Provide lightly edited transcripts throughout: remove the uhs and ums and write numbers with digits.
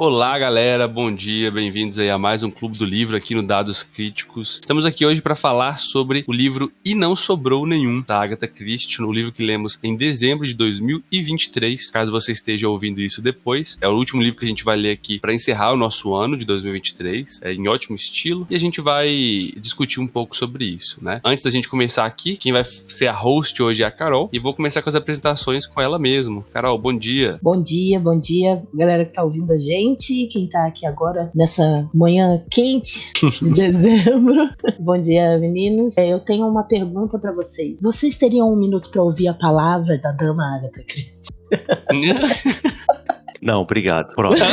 Olá, galera, bom dia, bem-vindos aí a mais um Clube do Livro aqui no Dados Críticos. Estamos aqui hoje para falar sobre o livro E Não Sobrou Nenhum, da Agatha Christie, um livro que lemos em dezembro de 2023, caso você esteja ouvindo isso depois. É o último livro que a gente vai ler aqui para encerrar o nosso ano de 2023, em ótimo estilo, e a gente vai discutir um pouco sobre isso, né? Antes da gente começar aqui, quem vai ser a host hoje é a Carol, e vou começar com as apresentações com ela mesma. Carol, bom dia. Bom dia, galera que tá ouvindo a gente. Quem tá aqui agora nessa manhã quente de dezembro. Bom dia, meninos. Eu tenho uma pergunta pra vocês. Vocês teriam um minuto pra ouvir a palavra da dama Agatha Christie? Não, obrigado. Próximo.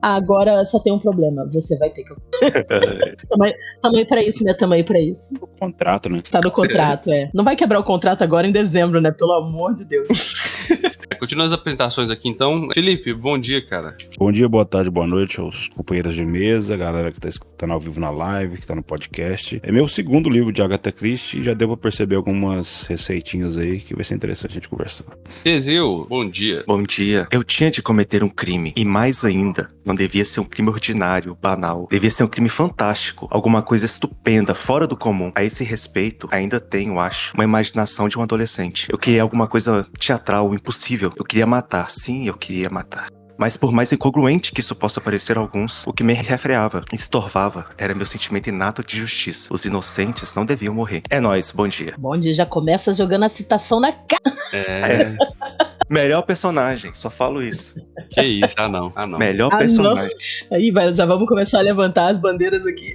Agora só tem um problema. Você vai ter que... Tamo aí pra isso, né? Tamo aí pra isso. O contrato, né? Tá no contrato, é. Não vai quebrar o contrato agora em dezembro, né? Pelo amor de Deus. Continuando as apresentações aqui, então. Felipe, bom dia, cara. Bom dia, boa tarde, boa noite aos companheiros de mesa, galera que tá escutando ao vivo na live, que tá no podcast. É meu segundo livro de Agatha Christie e já deu pra perceber algumas receitinhas aí que vai ser interessante a gente conversar. Teseu, bom dia. Bom dia. Eu tinha de cometer um crime, e mais ainda, não devia ser um crime ordinário, banal. Devia ser um crime fantástico, alguma coisa estupenda, fora do comum. A esse respeito, ainda tenho, acho, uma imaginação de um adolescente. Eu queria alguma coisa teatral, impossível. Eu queria matar, sim, eu queria matar. Mas por mais incongruente que isso possa parecer a alguns, o que me refreava, estorvava, era meu sentimento inato de justiça. Os inocentes não deviam morrer. É nóis, bom dia. Bom dia, já começa jogando a citação na cara. Melhor personagem, só falo isso. Que isso, não. Melhor personagem. Não. Aí, velho, já vamos começar a levantar as bandeiras aqui.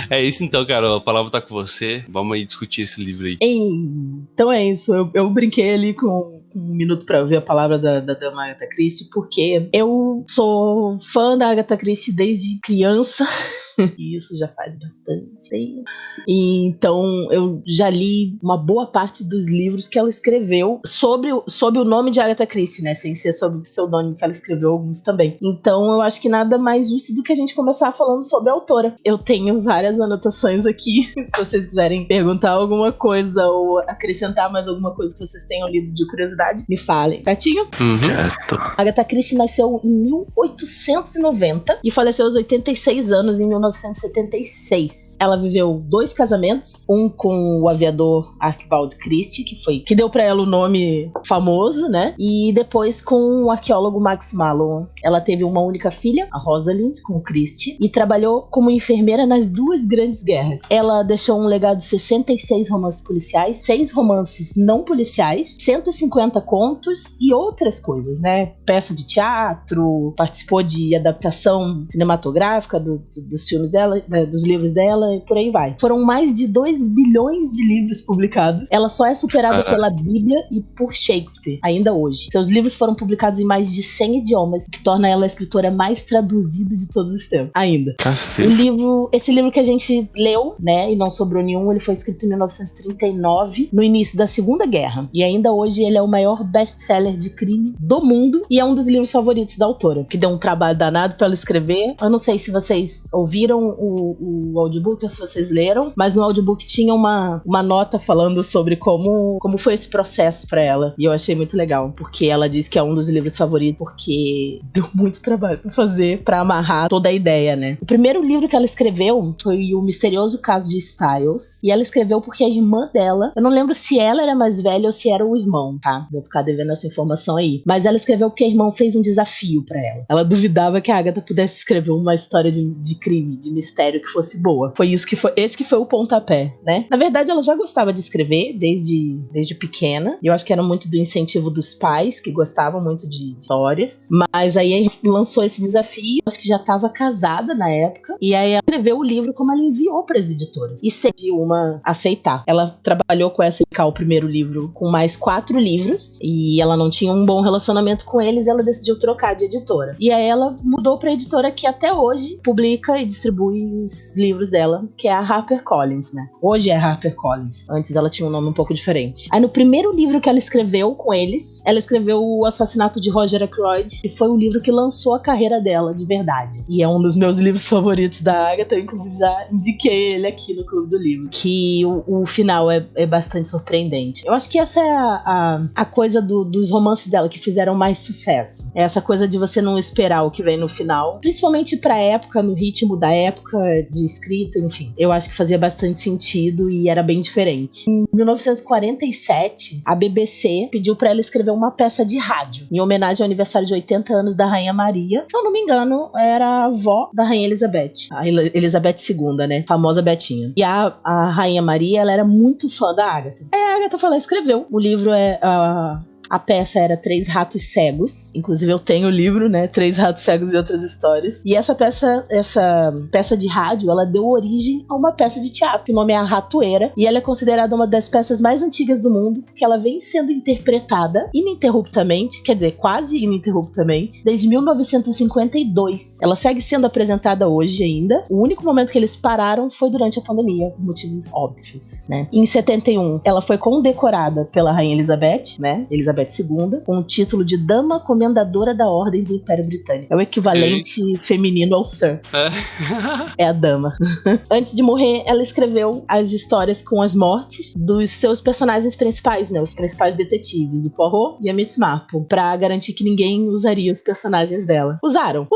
É isso então, Carol, a palavra tá com você. Vamos aí discutir esse livro aí. Então é isso, eu brinquei ali com um minuto pra ouvir a palavra da dama Agatha Christie, porque eu sou fã da Agatha Christie desde criança, e isso já faz bastante tempo. E então eu já li uma boa parte dos livros que ela escreveu sob o nome de Agatha Christie, né, sem ser sob o pseudônimo, que ela escreveu alguns também. Então eu acho que nada mais justo do que a gente começar falando sobre a autora. Eu tenho várias anotações aqui, se vocês quiserem perguntar alguma coisa ou acrescentar mais alguma coisa que vocês tenham lido de curiosidade, me falem, certinho? Certo. Agatha Christie nasceu em 1890 e faleceu aos 86 anos em 1976. Ela viveu 2 casamentos, um com o aviador Archibald Christie, que deu pra ela o nome famoso, né? E depois com o arqueólogo Max Mallowan. Ela teve uma única filha, a Rosalind, com o Christie, e trabalhou como enfermeira nas 2 grandes guerras. Ela deixou um legado de 66 romances policiais, 6 romances não policiais, 150 contos e outras coisas, né? Peça de teatro, participou de adaptação cinematográfica dos filmes dela, dos livros dela e por aí vai. Foram mais de 2 bilhões de livros publicados. Ela só é superada pela Bíblia e por Shakespeare, ainda hoje. Seus livros foram publicados em mais de 100 idiomas, o que torna ela a escritora mais traduzida de todos os tempos. Ainda. Cacete. Esse livro que a gente leu, né, e não sobrou nenhum, ele foi escrito em 1939, no início da Segunda Guerra. E ainda hoje ele é o maior best-seller de crime do mundo e é um dos livros favoritos da autora, que deu um trabalho danado pra ela escrever. Eu não sei se vocês ouviram o audiobook ou se vocês leram, mas no audiobook tinha uma nota falando sobre como foi esse processo pra ela. E eu achei muito legal, porque ela diz que é um dos livros favoritos, porque deu muito trabalho pra fazer, pra amarrar toda a ideia, né? O primeiro livro que ela escreveu foi O Misterioso Caso de Styles, e ela escreveu porque a irmã dela, eu não lembro se ela era mais velha ou se era o irmão, tá? Vou ficar devendo essa informação aí. Mas ela escreveu porque a irmã fez um desafio pra ela. Ela duvidava que a Agatha pudesse escrever uma história de crime, de mistério que fosse boa. Esse que foi o pontapé, né? Na verdade, ela já gostava de escrever desde pequena. E eu acho que era muito do incentivo dos pais, que gostavam muito de histórias. Mas aí lançou esse desafio. Acho que já estava casada na época. E aí ela escreveu o livro como ela enviou para as editoras. E decidiu uma aceitar. Ela trabalhou com essa o primeiro livro com mais 4 livros. E ela não tinha um bom relacionamento com eles. Ela decidiu trocar de editora. E aí ela mudou para a editora que até hoje publica e distribui os livros dela, que é a HarperCollins, né? Hoje é HarperCollins. Antes ela tinha um nome um pouco diferente. Aí no primeiro livro que ela escreveu com eles, ela escreveu O Assassinato de Roger Ackroyd, que foi o livro que lançou a carreira dela de verdade. E é um dos meus livros favoritos da Agatha, eu inclusive já indiquei ele aqui no Clube do Livro, que o final é bastante surpreendente. Eu acho que essa é a a coisa dos romances dela que fizeram mais sucesso. É essa coisa de você não esperar o que vem no final. Principalmente pra época, no ritmo da época de escrita, enfim. Eu acho que fazia bastante sentido e era bem diferente. Em 1947, a BBC pediu pra ela escrever uma peça de rádio, em homenagem ao aniversário de 80 anos da Rainha Maria. Se eu não me engano, era a avó da Rainha Elizabeth. A Elizabeth II, né? Famosa Betinha. E a Rainha Maria, ela era muito fã da Agatha. Aí a Agatha foi lá e escreveu. O livro a peça era Três Ratos Cegos. Inclusive eu tenho o livro, né? Três Ratos Cegos e Outras Histórias. E essa peça de rádio, ela deu origem a uma peça de teatro, que o nome é A Ratoeira. E ela é considerada uma das peças mais antigas do mundo, porque ela vem sendo interpretada ininterruptamente, quer dizer, quase ininterruptamente, desde 1952. Ela segue sendo apresentada hoje ainda. O único momento que eles pararam foi durante a pandemia, por motivos óbvios, né? Em 71, ela foi condecorada pela Rainha Elizabeth, né? Elizabeth II, com o título de Dama Comendadora da Ordem do Império Britânico. É o equivalente feminino ao Sir. É a dama. Antes de morrer, ela escreveu as histórias com as mortes dos seus personagens principais, né? Os principais detetives, o Poirot e a Miss Marple, pra garantir que ninguém usaria os personagens dela. Usaram.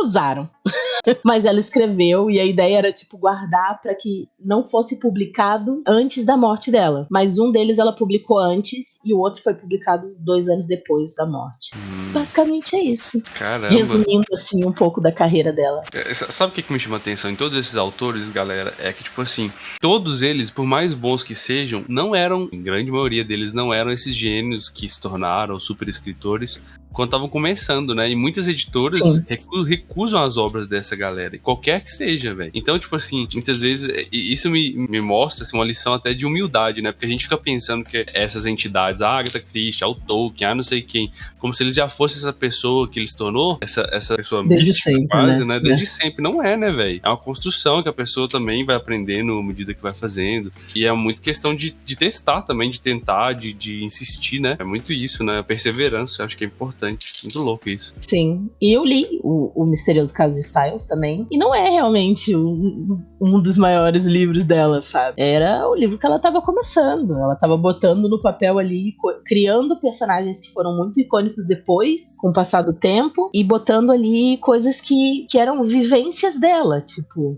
Mas ela escreveu e a ideia era, tipo, guardar pra que não fosse publicado antes da morte dela. Mas um deles ela publicou antes e o outro foi publicado 2 anos depois da morte. Basicamente é isso. Caramba. Resumindo, assim, um pouco da carreira dela. Sabe o que me chama a atenção em todos esses autores, galera? É que, tipo assim, todos eles, por mais bons que sejam, não eram, em grande maioria deles, não eram esses gênios que se tornaram super escritores quando estavam começando, né? E muitas editoras recusam as obras dessa galera, qualquer que seja, velho. Então, tipo assim, muitas vezes isso me mostra assim, uma lição até de humildade, né? Porque a gente fica pensando que essas entidades, a Agatha Christie, o Tolkien, não sei quem, como se eles já fossem essa pessoa que ele se tornou, essa pessoa desde mística, sempre, quase, né? Desde sempre. Não é, né, velho? É uma construção que a pessoa também vai aprendendo à medida que vai fazendo. E é muito questão de testar também, de tentar, de insistir, né? É muito isso, né? A perseverança, eu acho que é importante. Muito louco isso. Sim. E eu li o Misterioso Caso de Styles também. E não é realmente um dos maiores livros dela, sabe? Era o livro que ela tava começando. Ela tava botando no papel ali, criando personagens que foram muito icônicos depois, com o passar do tempo, e botando ali coisas que eram vivências dela. Tipo,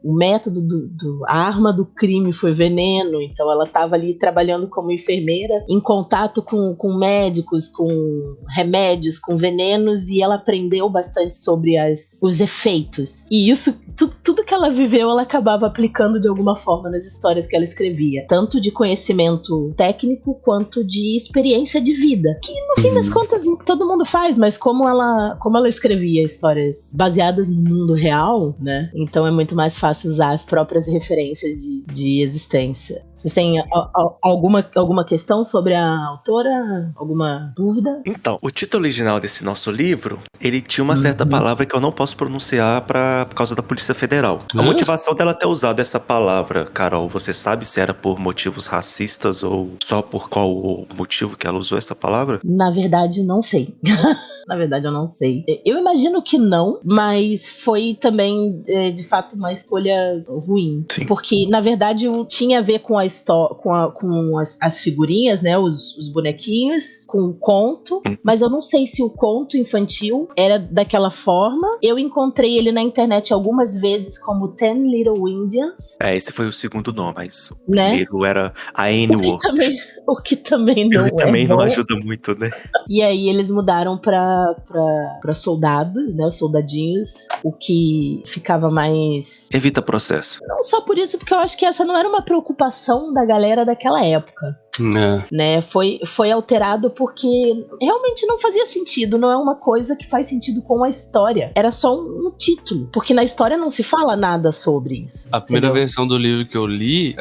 o método a arma do crime foi veneno. Então ela tava ali trabalhando como enfermeira, em contato com médicos, com remédios, com venenos, e ela aprendeu bastante sobre os efeitos. E isso, tudo que ela viveu, ela acabava aplicando de alguma forma nas histórias que ela escrevia. Tanto de conhecimento técnico, quanto de experiência de vida. Que, no fim das contas, todo mundo faz, mas como ela escrevia histórias baseadas no mundo real, né? Então é muito mais fácil usar as próprias referências de existência. Vocês têm alguma questão sobre a autora? Alguma dúvida? Então, o título original desse nosso livro, ele tinha uma certa palavra que eu não posso pronunciar por causa da Polícia Federal. A motivação dela ter usado essa palavra, Carol, você sabe se era por motivos racistas ou só por qual o motivo que ela usou essa palavra? Na verdade, não sei. Na verdade, eu não sei. Eu imagino que não, mas foi também, de fato, uma escolha ruim. Sim. Porque, na verdade, tinha a ver com as figurinhas, né? Os bonequinhos, com o conto. Mas eu não sei se o conto infantil era daquela forma. Eu encontrei ele na internet algumas vezes como Ten Little Indians. Esse foi o segundo nome, mas o né? primeiro era a N-Word. O que também não Ele também bom. não ajuda muito, né? E aí eles mudaram pra soldados, né? Os soldadinhos, o que ficava mais... Evita processo. Não só por isso, porque eu acho que essa não era uma preocupação da galera daquela época. Né? Foi alterado porque realmente não fazia sentido, não é uma coisa que faz sentido com a história. Era só um título, porque na história não se fala nada sobre isso. A primeira versão do livro que eu li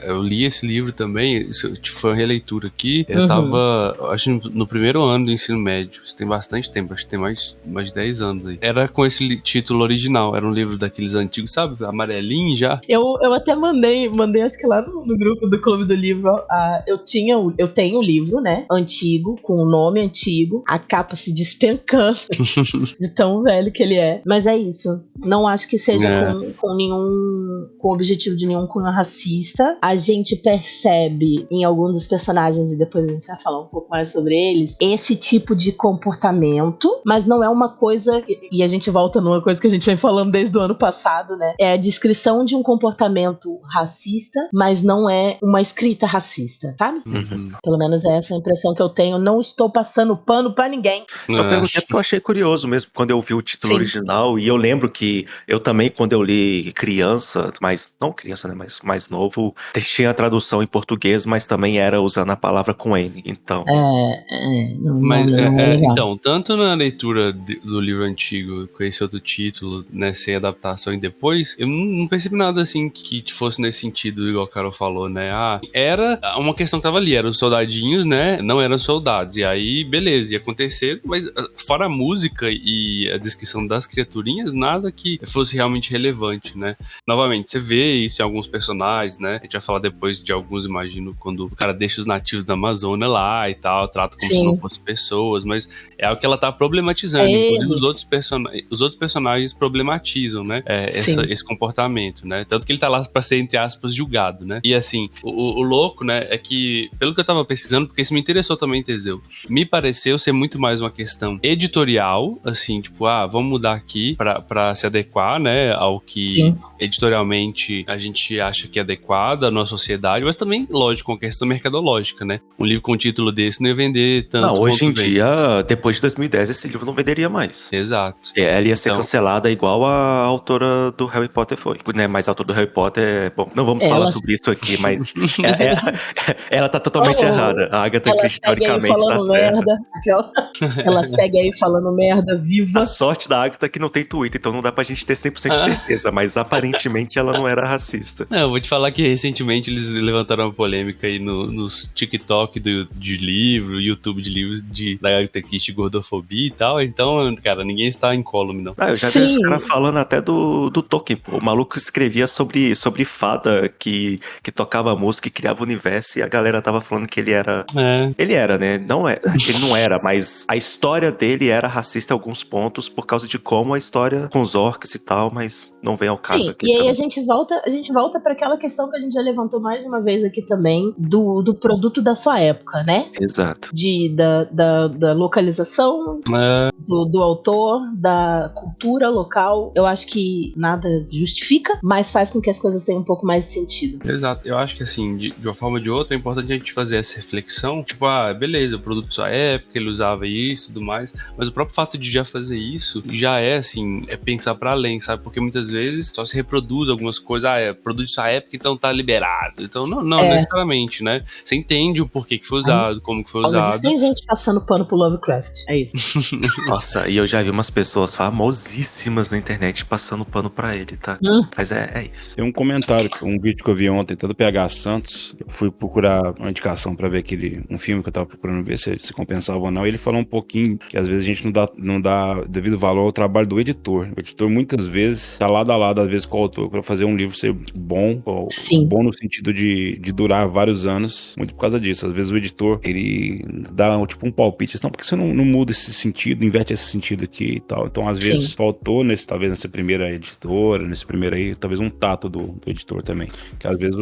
esse livro também, isso foi uma releitura aqui, eu tava, acho, no primeiro ano do ensino médio, isso tem bastante tempo, acho que tem mais de 10 anos aí. Era com esse título original, era um livro daqueles antigos, sabe, amarelinho já. Eu até mandei acho que lá no grupo do Clube do Livro, eu tinha o eu tenho o livro, né? Antigo, com o nome antigo, a capa se despencando de tão velho que ele é. Mas é isso. Não acho que seja com o objetivo de nenhum cunho racista. A gente percebe em alguns dos personagens, e depois a gente vai falar um pouco mais sobre eles, esse tipo de comportamento, mas não é uma coisa, e a gente volta numa coisa que a gente vem falando desde o ano passado, né? É a descrição de um comportamento racista, mas não é uma escrita racista, sabe? Pelo menos é essa a impressão que eu tenho. Não estou passando pano pra ninguém. Eu perguntei porque eu achei curioso mesmo quando eu vi o título original, e eu lembro que eu também, quando eu li criança, mas não criança, né, mas mais novo, tinha a tradução em português, mas também era usando a palavra com N, então... Então, tanto na leitura do livro antigo, com esse outro título, né, sem adaptação, e depois, eu não percebi nada assim que fosse nesse sentido, igual o Carol falou, né? Era uma questão que tava ali, eram soldadinhos, né? Não eram soldados. E aí, beleza, ia acontecer, mas fora a música e a descrição das criaturinhas, nada que fosse realmente relevante, né? Novamente, você vê isso em alguns personagens, né? A gente vai falar depois de alguns, imagino, quando o cara deixa os nativos da Amazônia lá e tal, trata como se não fossem pessoas, mas é algo que ela tá problematizando. Inclusive, os outros personagens problematizam, né? Esse comportamento, né? Tanto que ele tá lá pra ser, entre aspas, julgado, né? E assim, o louco, né, é que, pelo que eu tava pesquisando, porque isso me interessou também, Teseu, me pareceu ser muito mais uma questão editorial, assim, tipo, vamos mudar aqui pra se adequar, né, ao que editorialmente a gente acha que é adequado à nossa sociedade, mas também, lógico, uma questão mercadológica, né? Um livro com um título desse não ia vender tanto. Não, hoje em dia, depois de 2010, esse livro não venderia mais. Exato. Ela ia ser cancelada igual a autora do Harry Potter foi, né? Mas a autora do Harry Potter, bom, não vamos falar sobre isso aqui, mas ela tá totalmente errada. A Agatha Christie, teoricamente, tá certa. Ela segue aí falando merda, viva. A sorte da Agatha é que não tem Twitter, então não dá pra gente ter 100% de certeza, mas aparentemente ela não era racista. Não, eu vou te falar que recentemente eles levantaram uma polêmica aí nos TikTok de livro, YouTube de livros da Agatha Christie, gordofobia e tal, então, cara, ninguém está incólume, não. Eu já vi os caras falando até do Tolkien, pô. O maluco escrevia sobre fada que tocava música e criava o universo, e a galera tava falando que ele era... Ele era, né? Ele não era, mas a história dele era racista em alguns pontos por causa de como a história com os orcs e tal, mas não vem ao caso aqui. E aí a gente volta para aquela questão que a gente já levantou mais de uma vez aqui também, do produto da sua época, né? Exato. Da localização, do autor, da cultura local. Eu acho que nada justifica, mas faz com que as coisas tenham um pouco mais de sentido. Exato. Eu acho que assim, de uma forma ou de outra, é importante a gente fazer essa reflexão, tipo, beleza, o produto da sua época, ele usava isso e tudo mais, mas o próprio fato de já fazer isso, já é assim, é pensar pra além, sabe? Porque muitas vezes só se reproduz algumas coisas, produto de sua época, então tá liberado. Então, não necessariamente, né? Você entende o porquê que foi usado, como que foi usado. Tem gente passando pano pro Lovecraft, é isso. Nossa, e eu já vi umas pessoas famosíssimas na internet passando pano pra ele, tá? Mas é isso. Tem um comentário, um vídeo que eu vi ontem, do PH Santos. Eu fui procurar uma indicação pra ver um filme que eu tava procurando ver se compensava ou não. E ele falou um pouquinho que às vezes a gente não dá devido valor ao trabalho do editor. O editor muitas vezes tá lado a lado, às vezes, com o autor, pra fazer um livro ser bom, bom no sentido de durar vários anos, muito por causa disso. Às vezes o editor, ele dá tipo um palpite, não, porque você não muda esse sentido, inverte esse sentido aqui e tal. Então, às vezes, faltou talvez nessa primeira editora, nesse primeiro aí, talvez um tato do editor também. Que às vezes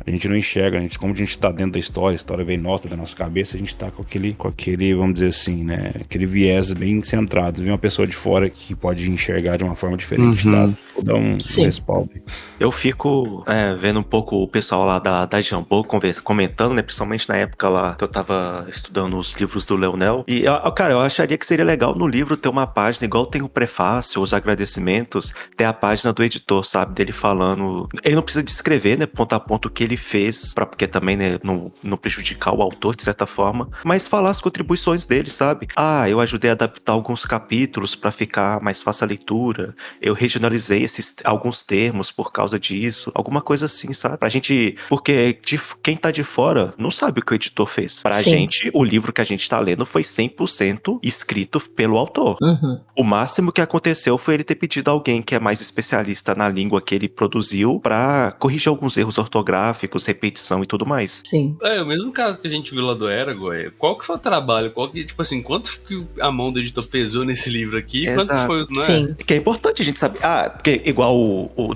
a gente não enxerga, como a gente tá dentro da história, a história vem da nossa cabeça, a gente tá com aquele, vamos dizer assim, né, aquele viés bem centrado. Vem uma pessoa de fora que pode enxergar de uma forma diferente, tá? Vou dar um respaldo. Eu fico vendo um pouco o pessoal lá da Jambô comentando, né, principalmente na época lá que eu tava estudando os livros do Leonel. E, cara, eu acharia que seria legal no livro ter uma página, igual tem o prefácio, os agradecimentos, ter a página do editor, sabe, dele falando. Ele não precisa descrever, né, ponto a ponto o que ele fez, porque também, né, não prejudicar o autor, de certa forma, mas falar as contribuições dele, sabe? Eu ajudei a adaptar alguns capítulos pra ficar mais fácil a leitura, eu regionalizei alguns termos por causa disso, alguma coisa assim, sabe? Pra gente, porque quem tá de fora não sabe o que o editor fez. Pra Sim. gente, o livro que a gente tá lendo foi 100% escrito pelo autor. Uhum. O máximo que aconteceu foi ele ter pedido a alguém que é mais especialista na língua que ele produziu pra corrigir alguns erros ortográficos, repetição e tudo mais. Sim. É o mesmo caso que a gente viu lá do Eragon. Qual que foi o trabalho? Tipo assim, quanto que a mão do editor pesou nesse livro aqui? Quanto Exato. foi, não é? Sim. Que é importante a gente saber. Porque igual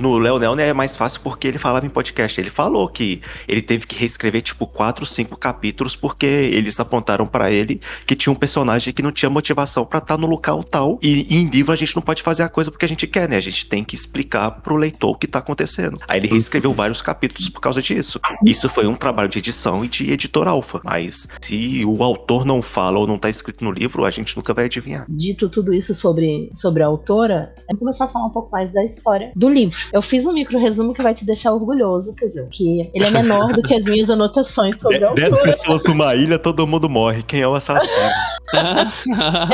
no Leonel, né, é mais fácil porque ele falava em podcast. Ele falou que ele teve que reescrever tipo 4, 5 capítulos porque eles apontaram pra ele que tinha um personagem que não tinha motivação pra estar no local tal. E em livro a gente não pode fazer a coisa porque a gente quer, né? A gente tem que explicar pro leitor o que tá acontecendo. Aí ele reescreveu vários capítulos por causa disso. Isso foi um trabalho de edição e de editor alfa. Mas se o autor não fala ou não tá escrito no livro, a gente nunca vai adivinhar. Dito tudo isso sobre a autora, eu vou começar a falar um pouco mais da história do livro. Eu fiz um micro resumo que vai te deixar orgulhoso, Teseu, que ele é menor do que as minhas anotações sobre a autora. 10 pessoas numa ilha, todo mundo morre. Quem é o assassino?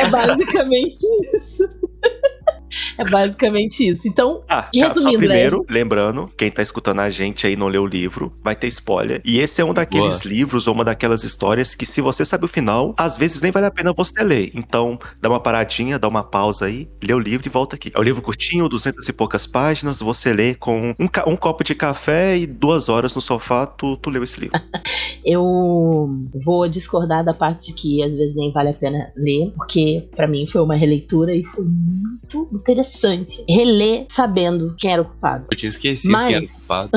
É basicamente isso. É basicamente isso. Então, resumindo, só primeiro, lembrando, quem tá escutando a gente aí e não leu o livro, vai ter spoiler. E esse é um daqueles livros ou uma daquelas histórias que se você sabe o final, às vezes nem vale a pena você ler. Então, dá uma paradinha, dá uma pausa aí, lê o livro e volta aqui. É um livro curtinho, 200 e poucas páginas, você lê com um copo de café e 2 horas no sofá, tu leu esse livro. Eu vou discordar da parte de que às vezes nem vale a pena ler, porque pra mim foi uma releitura e foi muito interessante reler sabendo quem era o culpado. Eu tinha esquecido quem era o culpado.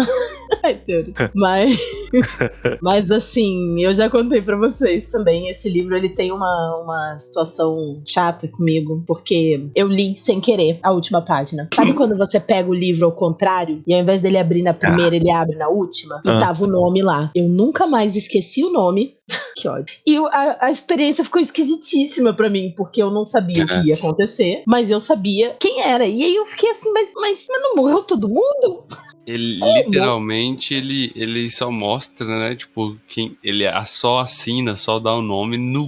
Mas assim, eu já contei pra vocês também, esse livro ele tem uma situação chata comigo, porque eu li sem querer a última página. Sabe quando você pega o livro ao contrário e ao invés dele abrir na primeira, ele abre na última? E tava o nome lá. Eu nunca mais esqueci o nome. Que ódio. E a experiência ficou esquisitíssima pra mim, porque eu não sabia o que ia acontecer, mas eu sabia quem era. E aí eu fiquei assim, mas não morreu todo mundo? Ele literalmente, ele só mostra, né, tipo, quem ele só assina, só dá o nome no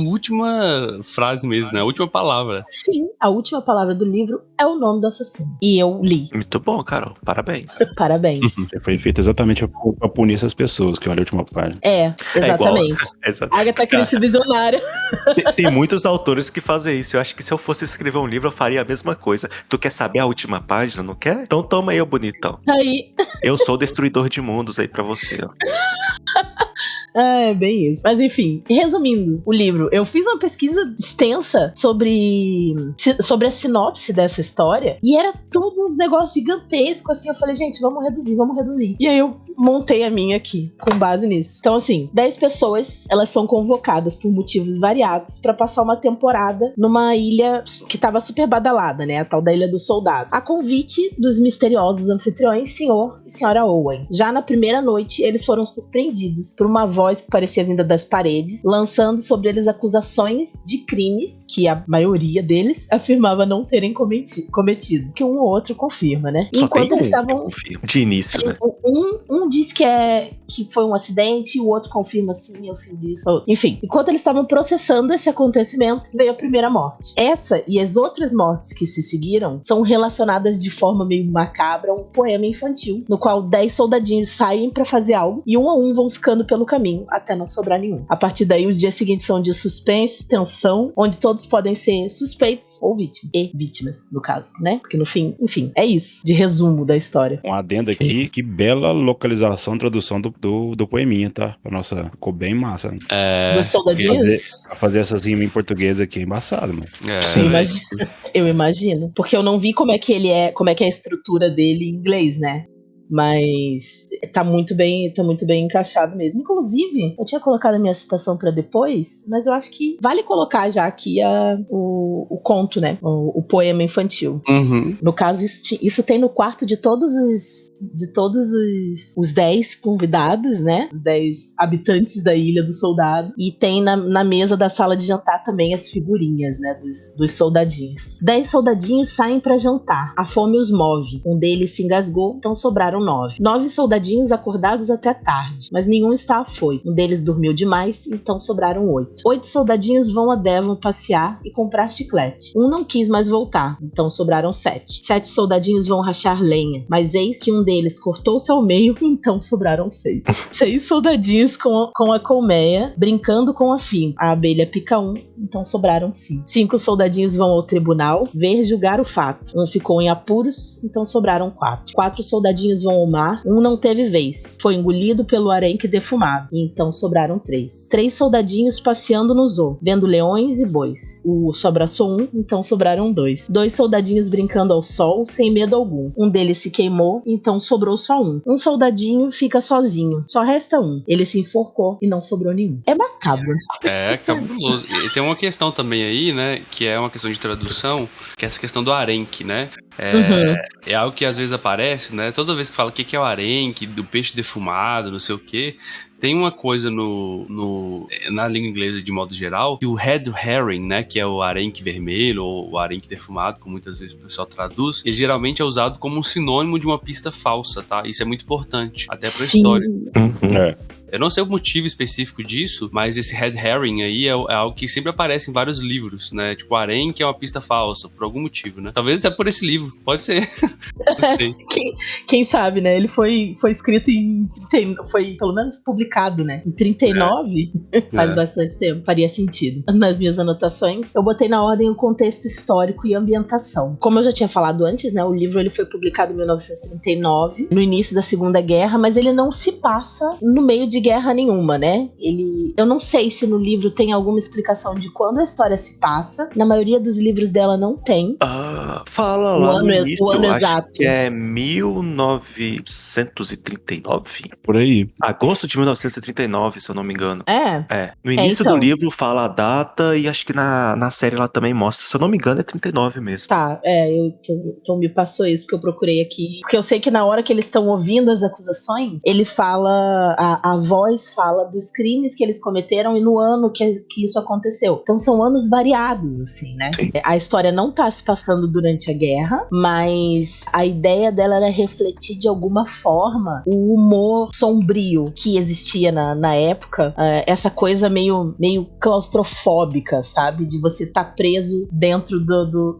última frase mesmo, né, a última palavra. Sim, a última palavra do livro é o nome do assassino. E eu li. Muito bom, Carol. Parabéns. Parabéns. Foi feito exatamente pra punir essas pessoas que olham a última página. É, exatamente. Exato. Agatha Christie visionária. Tem muitos autores que fazem isso. Eu acho que se eu fosse escrever um livro, eu faria a mesma coisa. Tu quer saber a última página, não quer? Então toma aí, ô bonitão. Aí. Eu sou o destruidor de mundos aí pra você, ó. É, bem isso. Mas enfim, resumindo o livro, eu fiz uma pesquisa extensa sobre a sinopse dessa história e era tudo uns negócios gigantescos, assim, eu falei, gente, vamos reduzir. E aí eu montei a minha aqui, com base nisso. Então, assim, 10 pessoas, elas são convocadas por motivos variados pra passar uma temporada numa ilha que tava super badalada, né, a tal da Ilha do Soldado, a convite dos misteriosos anfitriões, senhor e senhora Owen. Já na primeira noite, eles foram surpreendidos por uma voz que parecia vinda das paredes, lançando sobre eles acusações de crimes que a maioria deles afirmava não terem cometido. Que um ou outro confirma, né? Só enquanto tem eles um estavam... confirma. De início, né? Um diz que foi um acidente, o outro confirma assim, eu fiz isso. Enfim, enquanto eles estavam processando esse acontecimento, veio a primeira morte. Essa e as outras mortes que se seguiram são relacionadas de forma meio macabra a um poema infantil, no qual 10 soldadinhos saem pra fazer algo e um a um vão ficando pelo caminho até não sobrar nenhum. A partir daí, os dias seguintes são de suspense, tensão, onde todos podem ser suspeitos ou vítimas. E vítimas, no caso, né? Porque no fim, enfim, é isso, de resumo da história. Um adendo aqui, que bela localização, tradução do poeminha, tá? Nossa, ficou bem massa. Dos soldadinhos? Fazer essas rimas em português aqui é embaçado, mano. Eu imagino. Porque eu não vi como é que é a estrutura dele em inglês, né? Mas tá muito bem encaixado mesmo. Inclusive, eu tinha colocado a minha citação pra depois, mas eu acho que vale colocar já aqui o conto, né? O poema infantil. Uhum. No caso, isso tem no quarto de todos os 10 convidados, né? Os 10 habitantes da Ilha do Soldado. E tem na mesa da sala de jantar também as figurinhas, né? Dos soldadinhos. 10 soldadinhos saem pra jantar. A fome os move. Um deles se engasgou, então sobraram sobraram 9. 9 soldadinhos acordados até tarde, mas nenhum está afoito. Um deles dormiu demais, então sobraram 8. 8 soldadinhos vão a Devon passear e comprar chiclete. Um não quis mais voltar, então sobraram 7. 7 soldadinhos vão rachar lenha, mas eis que um deles cortou-se ao meio, então sobraram 6. 6 soldadinhos com a colmeia, brincando com a fim. A abelha pica um, então sobraram 5. 5 soldadinhos vão ao tribunal ver julgar o fato. Um ficou em apuros, então sobraram 4. 4 soldadinhos vão ao mar, um não teve vez. Foi engolido pelo arenque defumado, então sobraram 3. 3 soldadinhos passeando no zoo, vendo leões e bois. O urso abraçou um, então sobraram 2. 2 soldadinhos brincando ao sol, sem medo algum. Um deles se queimou, então sobrou só um. Um soldadinho fica sozinho, só resta um. Ele se enforcou e não sobrou nenhum. É macabro. É cabuloso. E tem uma questão também aí, né, que é uma questão de tradução, que é essa questão do arenque, né? É algo que às vezes aparece, né? Toda vez que fala o que é o arenque, do peixe defumado, não sei o quê, tem uma coisa na língua inglesa de modo geral, que o red herring, né, que é o arenque vermelho ou o arenque defumado, como muitas vezes o pessoal traduz, ele geralmente é usado como um sinônimo de uma pista falsa, tá? Isso é muito importante, até pra história. Eu não sei o motivo específico disso, mas esse red herring aí é algo que sempre aparece em vários livros, né? Tipo, o arenque é uma pista falsa, por algum motivo, né? Talvez até por esse livro, pode ser. Não sei. Quem sabe, né? Ele foi escrito foi pelo menos publicado, né? Em 39, faz bastante tempo, faria sentido. Nas minhas anotações, eu botei na ordem o contexto histórico e ambientação. Como eu já tinha falado antes, né? O livro ele foi publicado em 1939, no início da Segunda Guerra, mas ele não se passa no meio de guerra nenhuma, né? Eu não sei se no livro tem alguma explicação de quando a história se passa. Na maioria dos livros dela não tem. Fala lá no início, o ano acho exato. que é 1939. Por aí. Agosto de 1939, se eu não me engano. No início então. do livro fala a data e acho que na série ela também mostra. Se eu não me engano é 39 mesmo. Tá, então me passou isso, porque eu procurei aqui. Porque eu sei que na hora que eles estão ouvindo as acusações, ele fala, a voz fala dos crimes que eles cometeram e no ano que isso aconteceu. Então são anos variados, assim, né? Sim. A história não tá se passando durante a guerra, mas a ideia dela era refletir de alguma forma o humor sombrio que existia na época, essa coisa meio claustrofóbica, sabe? De você estar preso dentro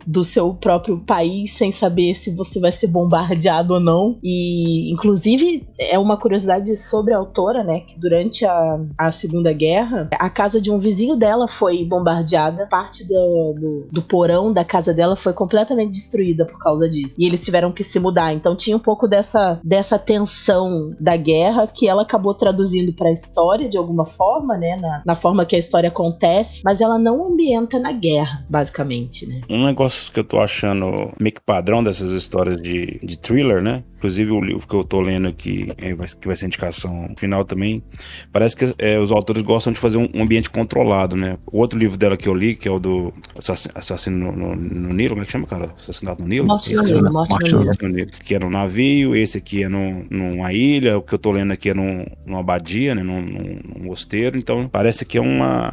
do seu próprio país sem saber se você vai ser bombardeado ou não. E, inclusive, é uma curiosidade sobre a autora, né? Que durante a Segunda Guerra, a casa de um vizinho dela foi bombardeada. Parte do porão da casa dela foi completamente destruída por causa disso. E eles tiveram que se mudar. Então tinha um pouco dessa tensão da guerra que ela acabou traduzindo para a história de alguma forma, né? Na forma que a história acontece. Mas ela não ambienta na guerra, basicamente, né? Um negócio que eu tô achando meio que padrão dessas histórias de thriller, né? Inclusive o livro que eu tô lendo aqui, que vai ser indicação final também, parece que os autores gostam de fazer um ambiente controlado, né? O outro livro dela que eu li, que é o do Assassino no Nilo, como é que chama, cara? Assassinato no Nilo? Morte no Nilo. Que é num navio, esse aqui é numa ilha, o que eu tô lendo aqui é numa abadia, né? Num mosteiro, então parece que é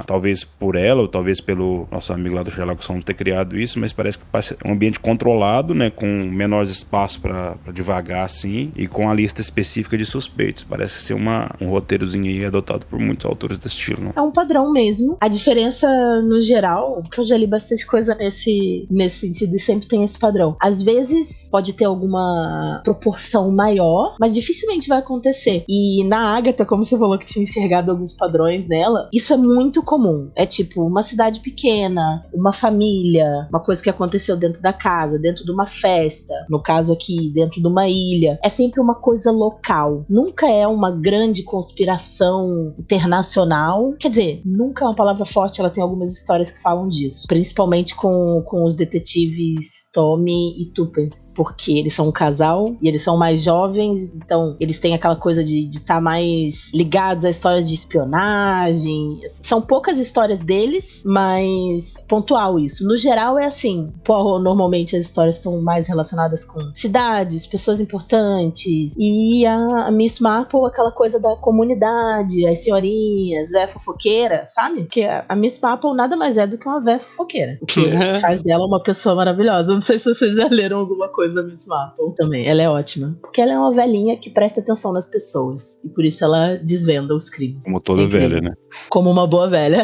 talvez por ela, ou talvez pelo nosso amigo lá do Sherlock Holmes ter criado isso, mas parece que é um ambiente controlado, né? Com menores espaços para divagar, assim, e com a lista específica de suspeitos. Parece ser um roteirozinho aí adotado por muitos autores desse estilo, né? É um padrão mesmo. A diferença, no geral, que eu já li bastante coisa nesse sentido e sempre tem esse padrão. Às vezes pode ter alguma proporção maior, mas dificilmente vai acontecer. E na Agatha, como você falou que tinha enxergado alguns padrões nela, isso é muito comum. É tipo uma cidade pequena, uma família, uma coisa que aconteceu dentro da casa, dentro de uma festa, no caso aqui, dentro de uma ilha. É sempre uma coisa local. Nunca é uma grande conspiração internacional. Quer dizer, nunca é uma palavra forte, ela tem algumas histórias que falam disso. Principalmente com os detetives Tommy e Tuppence. Porque eles são um casal e eles são mais jovens, então eles têm aquela coisa de estar mais ligados a histórias de espionagem. São poucas histórias deles, mas pontual isso. No geral é assim, normalmente as histórias estão mais relacionadas com cidades, pessoas importantes, importantes. E a Miss Marple, aquela coisa da comunidade, as senhorinhas, véia fofoqueira, sabe? Porque a Miss Marple nada mais é do que uma véia fofoqueira. O que faz dela uma pessoa maravilhosa. Não sei se vocês já leram alguma coisa da Miss Marple também. Ela é ótima. Porque ela é uma velhinha que presta atenção nas pessoas. E por isso ela desvenda os crimes. Como toda velha, né? Como uma boa velha.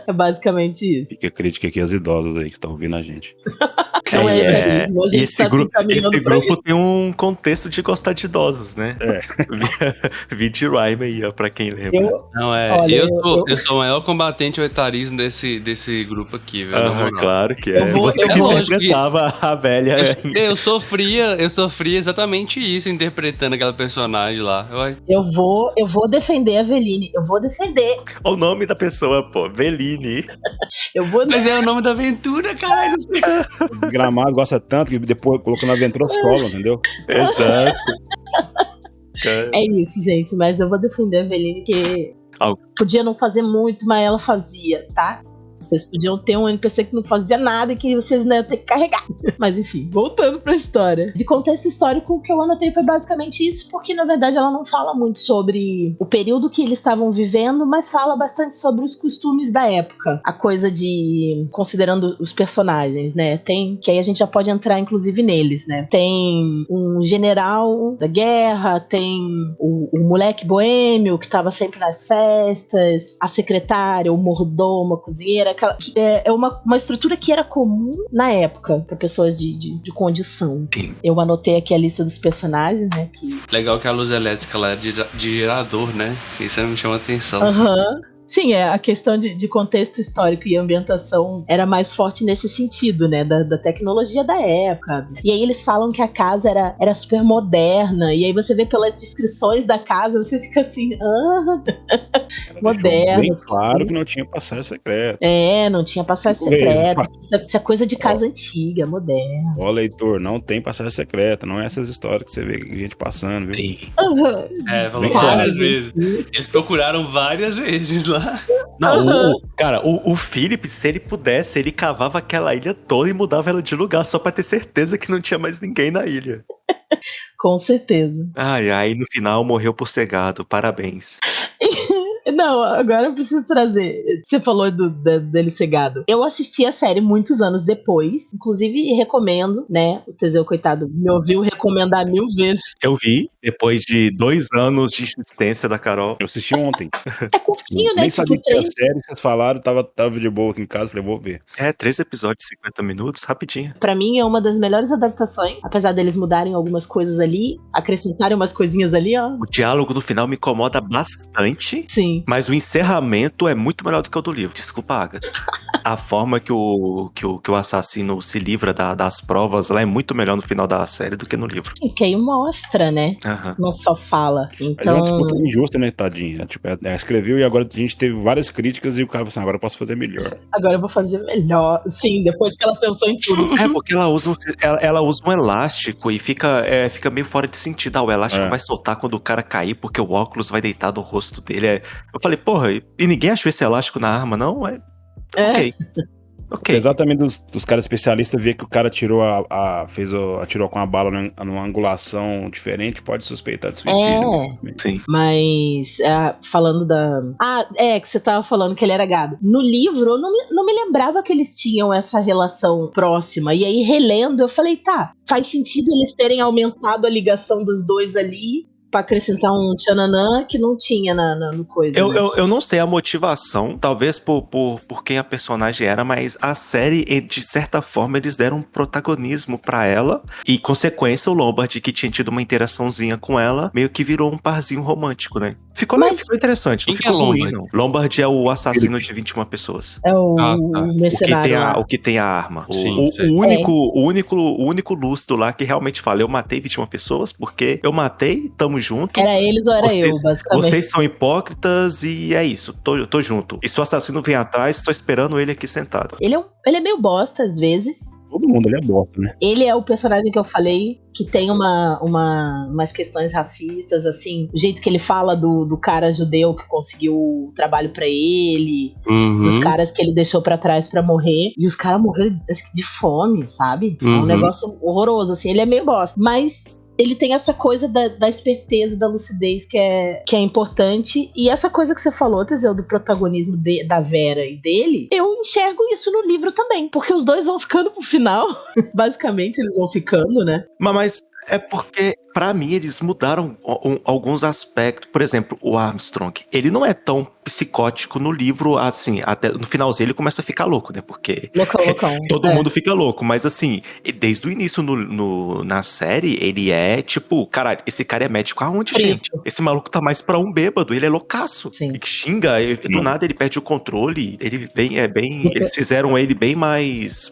É basicamente isso. Fica a crítica aqui aos idosos aí que estão ouvindo a gente. Não é edatismo. A gente esse tá se encaminhando pra grupo isso. tem um contexto de gostar de idosos, né? Vide Rhyme aí, ó, pra quem lembra. Olha, Eu sou o maior combatente ao etarismo desse grupo aqui, velho. Claro que é. Você que interpretava a velha. Eu sofria exatamente isso, interpretando aquela personagem lá. Eu vou defender a Veline. Eu vou defender. O nome da pessoa, pô, Veline. Mas é o nome da aventura, caralho. Gramado gosta tanto que depois colocou na aventura solo, entendeu? Exato. É isso, gente. Mas eu vou defender a Veline, que podia não fazer muito, mas ela fazia, tá? Vocês podiam ter um NPC que não fazia nada e que vocês não iam ter que carregar. Mas enfim, voltando pra história. De contexto histórico, o que eu anotei foi basicamente isso, porque na verdade ela não fala muito sobre o período que eles estavam vivendo, mas fala bastante sobre os costumes da época. A coisa de... considerando os personagens, né? Tem... que aí a gente já pode entrar inclusive neles, né? Tem um general da guerra, tem o moleque boêmio que tava sempre nas festas, a secretária, o mordomo, a cozinheira. É uma estrutura que era comum na época para pessoas de condição. Sim. Eu anotei aqui a lista dos personagens, né? Legal que a luz elétrica lá é de gerador, né? Isso me chama atenção. Sim, a questão de contexto histórico e ambientação era mais forte nesse sentido, né? Da tecnologia da época. E aí eles falam que a casa era super moderna. E aí você vê pelas descrições da casa, você fica assim... moderno. Bem claro que não tinha passagem secreta. Não tinha passagem secreta. Isso é coisa de casa antiga, moderna. Ó, leitor, não tem passagem secreta. Não é essas histórias que você vê gente passando, viu? Sim. Falou várias vezes. Eles procuraram várias vezes lá. Não, o Philip, se ele pudesse, ele cavava aquela ilha toda e mudava ela de lugar só pra ter certeza que não tinha mais ninguém na ilha. Com certeza. Aí no final morreu por cegado. Parabéns. Não, agora eu preciso trazer. Você falou dele cegado. Eu assisti a série muitos anos depois. Inclusive, recomendo, né? O Teseu, coitado, me ouviu recomendar 1000 vezes. Eu vi, depois de 2 anos de insistência da Carol. Eu assisti ontem. É curtinho, né? Nem sabia que era 3. série, vocês falaram, tava de boa aqui em casa, falei, vou ver. 3 episódios de 50 minutos, rapidinho. Pra mim é uma das melhores adaptações, apesar deles mudarem algumas coisas ali, acrescentarem umas coisinhas ali, ó. O diálogo no final me incomoda bastante. Sim. Mas o encerramento é muito melhor do que o do livro. Desculpa, Agatha. A forma que o assassino se livra das provas lá é muito melhor no final da série do que no livro. Que aí mostra, né? Uhum. Não só fala. Então... Mas é uma disputa injusta, né, tadinha? Tipo, ela escreveu e agora a gente teve várias críticas e o cara falou assim, agora eu posso fazer melhor. Agora eu vou fazer melhor. Sim, depois que ela pensou em tudo. Porque ela usa um elástico e fica meio fora de sentido. O elástico vai soltar quando o cara cair, porque o óculos vai deitar no rosto dele. Eu falei, porra, e ninguém achou esse elástico na arma, não? Ok. Exatamente dos caras especialistas ver que o cara atirou atirou com a bala numa angulação diferente, pode suspeitar de suicídio. Sim. Mas, falando que você tava falando que ele era gado. No livro, eu não me lembrava que eles tinham essa relação próxima. E aí, relendo, eu falei, faz sentido eles terem aumentado a ligação dos dois ali, pra acrescentar um tchananã que não tinha no coisa. Eu não sei a motivação, talvez por quem a personagem era, mas a série, de certa forma, eles deram um protagonismo pra ela, e consequência, o Lombard, que tinha tido uma interaçãozinha com ela, meio que virou um parzinho romântico, né? Ficou interessante, não ficou ruim, não. Lombard é o assassino de 21 pessoas. É o mercenário o que tem a arma. Sim, o único lúcido lá que realmente fala, eu matei 21 pessoas, porque eu matei, tamo junto. Era eles ou era eu, basicamente. Vocês são hipócritas e é isso, tô junto. E se o assassino vem atrás, tô esperando ele aqui sentado. Ele é meio bosta, às vezes. Todo mundo, ele é bosta, né? Ele é o personagem que eu falei que tem umas questões racistas, assim. O jeito que ele fala do cara judeu que conseguiu o trabalho pra ele, dos caras que ele deixou pra trás pra morrer. E os caras morreram, acho que de fome, sabe? É um negócio horroroso, assim. Ele é meio bosta. Mas ele tem essa coisa da esperteza, da lucidez que é importante. E essa coisa que você falou, Teseu, do protagonismo da Vera e dele, eu enxergo isso no livro também. Porque os dois vão ficando pro final. Basicamente, eles vão ficando, né? Mas é porque, pra mim, eles mudaram alguns aspectos. Por exemplo, o Armstrong, ele não é tão psicótico no livro, assim, até no finalzinho ele começa a ficar louco, né? Porque Loucão. todo mundo fica louco, mas assim, desde o início na série, ele é tipo, caralho, esse cara é médico aonde, gente? Esse maluco tá mais pra um bêbado, ele é loucaço. Sim. E xinga, do nada ele perde o controle, ele eles fizeram ele bem mais...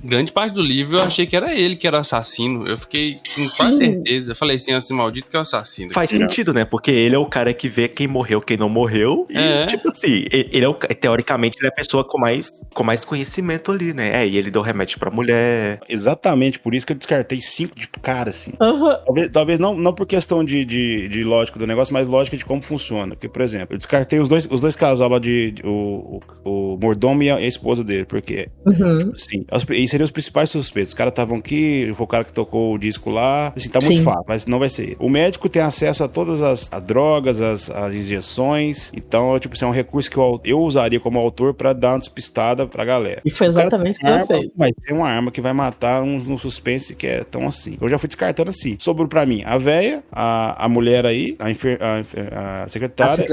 Grande parte do livro, eu achei que era ele que era o assassino. Eu fiquei com quase certeza. Eu falei assim, esse maldito que é o assassino. Faz sentido, né? Porque ele é o cara que vê quem morreu, quem não morreu. E, tipo assim, ele é teoricamente, ele é a pessoa com mais conhecimento ali, né? E ele deu remédio pra mulher. Exatamente, por isso que eu descartei 5 de cara, assim. Uhum. Talvez não por questão de lógica do negócio, mas lógica de como funciona. Porque, por exemplo, eu descartei os dois casal lá o mordomo e a esposa dele, porque, tipo assim, eles seriam os principais suspeitos. Os caras estavam aqui, foi o cara que tocou o disco lá, assim, tá muito fácil, mas não vai ser ele. O médico tem acesso a todas as drogas, as injeções, então, tipo assim, é um recurso que eu usaria como autor pra dar uma despistada pra galera. E foi exatamente o que ele fez. Vai ter uma arma que vai matar um suspense que é tão assim. Eu já fui descartando assim. Sobrou pra mim a véia, a mulher aí, a secretária.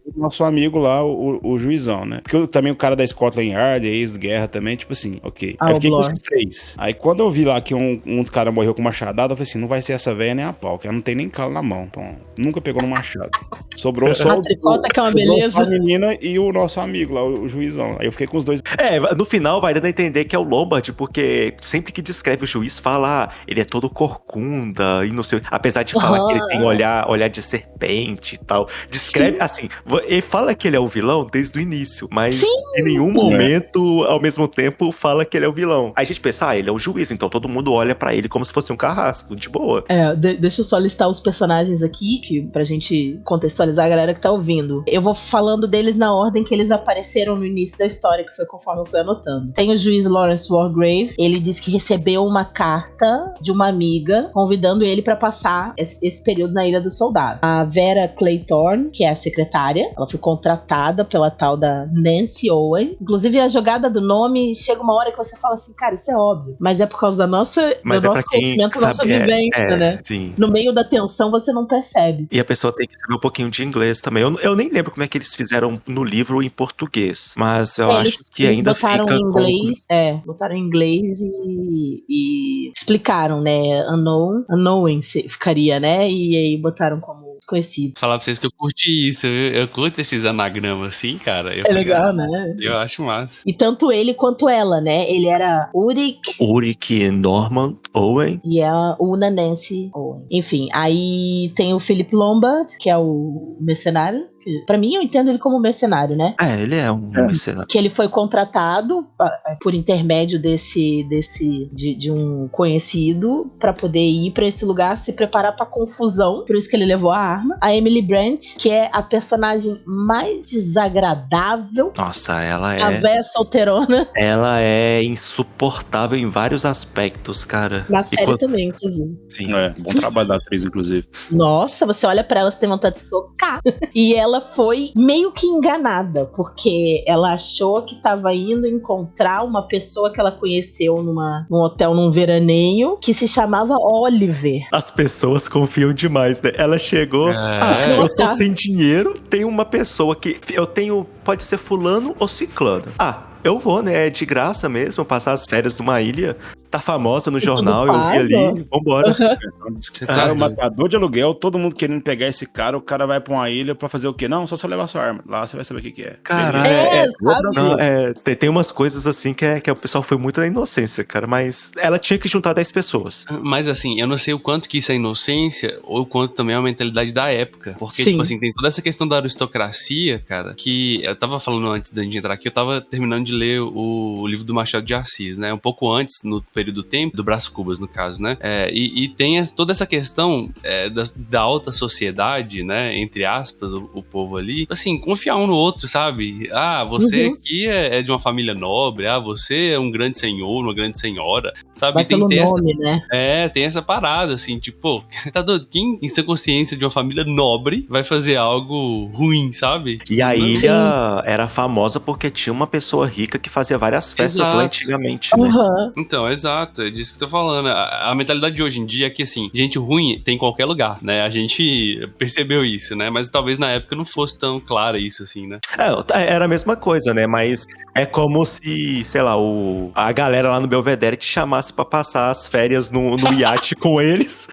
E o nosso amigo lá, o juizão, né? Porque também o cara da Scotland Yard, ex-guerra também, tipo assim, ok. Aí eu fiquei com os 3. Aí quando eu vi lá que um cara morreu com machadada, eu falei assim, não vai ser essa véia nem a pau, que ela não tem nem calo na mão, então nunca pegou no machado. Sobrou só a tricota, que é uma beleza. A menina e o nosso amigo lá, o juizão. Aí eu fiquei com os 2. No final vai dando a entender que é o Lombard, porque sempre que descreve o juiz, fala, ele é todo corcunda e não sei, apesar de falar que ele tem olhar de serpente e tal. Descreve, assim, ele fala que ele é o vilão desde o início, mas em nenhum momento, ao mesmo tempo, fala que ele é o vilão. Aí a gente pensa, ele é o juiz, então todo mundo olha pra ele como se fosse um carrasco, de boa. Deixa eu só listar os personagens aqui, pra gente contextualizar a galera que tá ouvindo. Eu vou falando deles na ordem que eles apareceram no início da história, que foi conforme eu fui anotando. Tem o juiz Lawrence Wargrave, ele diz que recebeu uma carta de uma amiga convidando ele pra passar esse período na Ilha do Soldado. A Vera Claythorne, que é a secretária, ela foi contratada pela tal da Nancy Owen. Inclusive, a jogada do nome, chega uma hora que você fala assim, cara, isso é óbvio. Mas é por causa do nosso conhecimento, da nossa vivência, né? Sim. No meio da tensão, você não percebe. E a pessoa tem que saber um pouquinho de inglês também. Eu nem lembro como é que eles fizeram no livro em português, mas eu acho que eles ainda botaram fica em inglês, botaram em inglês e explicaram, né? Unknowing ficaria, né? E aí botaram como desconhecido. Falar pra vocês que eu curti isso, eu curto esses anagramas assim, cara. Legal, né? Eu acho massa. E tanto ele quanto ela, né? Ele era Ulrich Norman Owen. E a Una Nancy Owen. Enfim, aí tem o Philip Lombard, que é o mercenário. Pra mim, eu entendo ele como mercenário, né? Ele é um mercenário. Que ele foi contratado por intermédio de um conhecido pra poder ir pra esse lugar, se preparar pra confusão. Por isso que ele levou a arma. A Emily Brent, que é a personagem mais desagradável. Nossa, ela é... A véia solteirona. Ela é insuportável em vários aspectos, cara. Na série também, inclusive. Sim. Bom trabalho da atriz, inclusive. Nossa, você olha pra ela, você tem vontade de socar. E ela foi meio que enganada, porque ela achou que tava indo encontrar uma pessoa que ela conheceu num hotel, num veraneio, que se chamava Oliver. As pessoas confiam demais, né? Ela chegou, eu tô sem dinheiro, tem uma pessoa que eu tenho, pode ser fulano ou ciclano. Eu vou, né? É de graça mesmo, passar as férias numa ilha. Tá famosa no jornal, eu vi ali. Vambora. Cara, o matador de aluguel, todo mundo querendo pegar esse cara, o cara vai pra uma ilha pra fazer o quê? Não, só você levar sua arma. Lá você vai saber o que é. Cara, tem umas coisas assim que o pessoal foi muito na inocência, cara. Mas ela tinha que juntar 10 pessoas. Mas assim, eu não sei o quanto que isso é inocência ou o quanto também é a mentalidade da época. Porque, tipo assim, tem toda essa questão da aristocracia, cara, que eu tava falando antes de entrar aqui, eu tava terminando de ler o livro do Machado de Assis, né? Um pouco antes, no período período do tempo, do Brás Cubas, no caso, né? E tem toda essa questão da alta sociedade, né? Entre aspas, o povo ali. Assim, confiar um no outro, sabe? Ah, você aqui é de uma família nobre, você é um grande senhor, uma grande senhora, sabe? Vai pelo nome, né? Tem essa parada, assim, tipo, tá doido? Quem, em sua consciência de uma família nobre, vai fazer algo ruim, sabe? E a ilha era famosa porque tinha uma pessoa rica que fazia várias festas lá antigamente, né? Então, exato, é disso que eu tô falando. A mentalidade de hoje em dia é que, assim, gente ruim tem em qualquer lugar, né? A gente percebeu isso, né? Mas talvez na época não fosse tão claro isso, assim, né? Era a mesma coisa, né? Mas é como se, sei lá, a galera lá no Belvedere te chamasse pra passar as férias no iate com eles.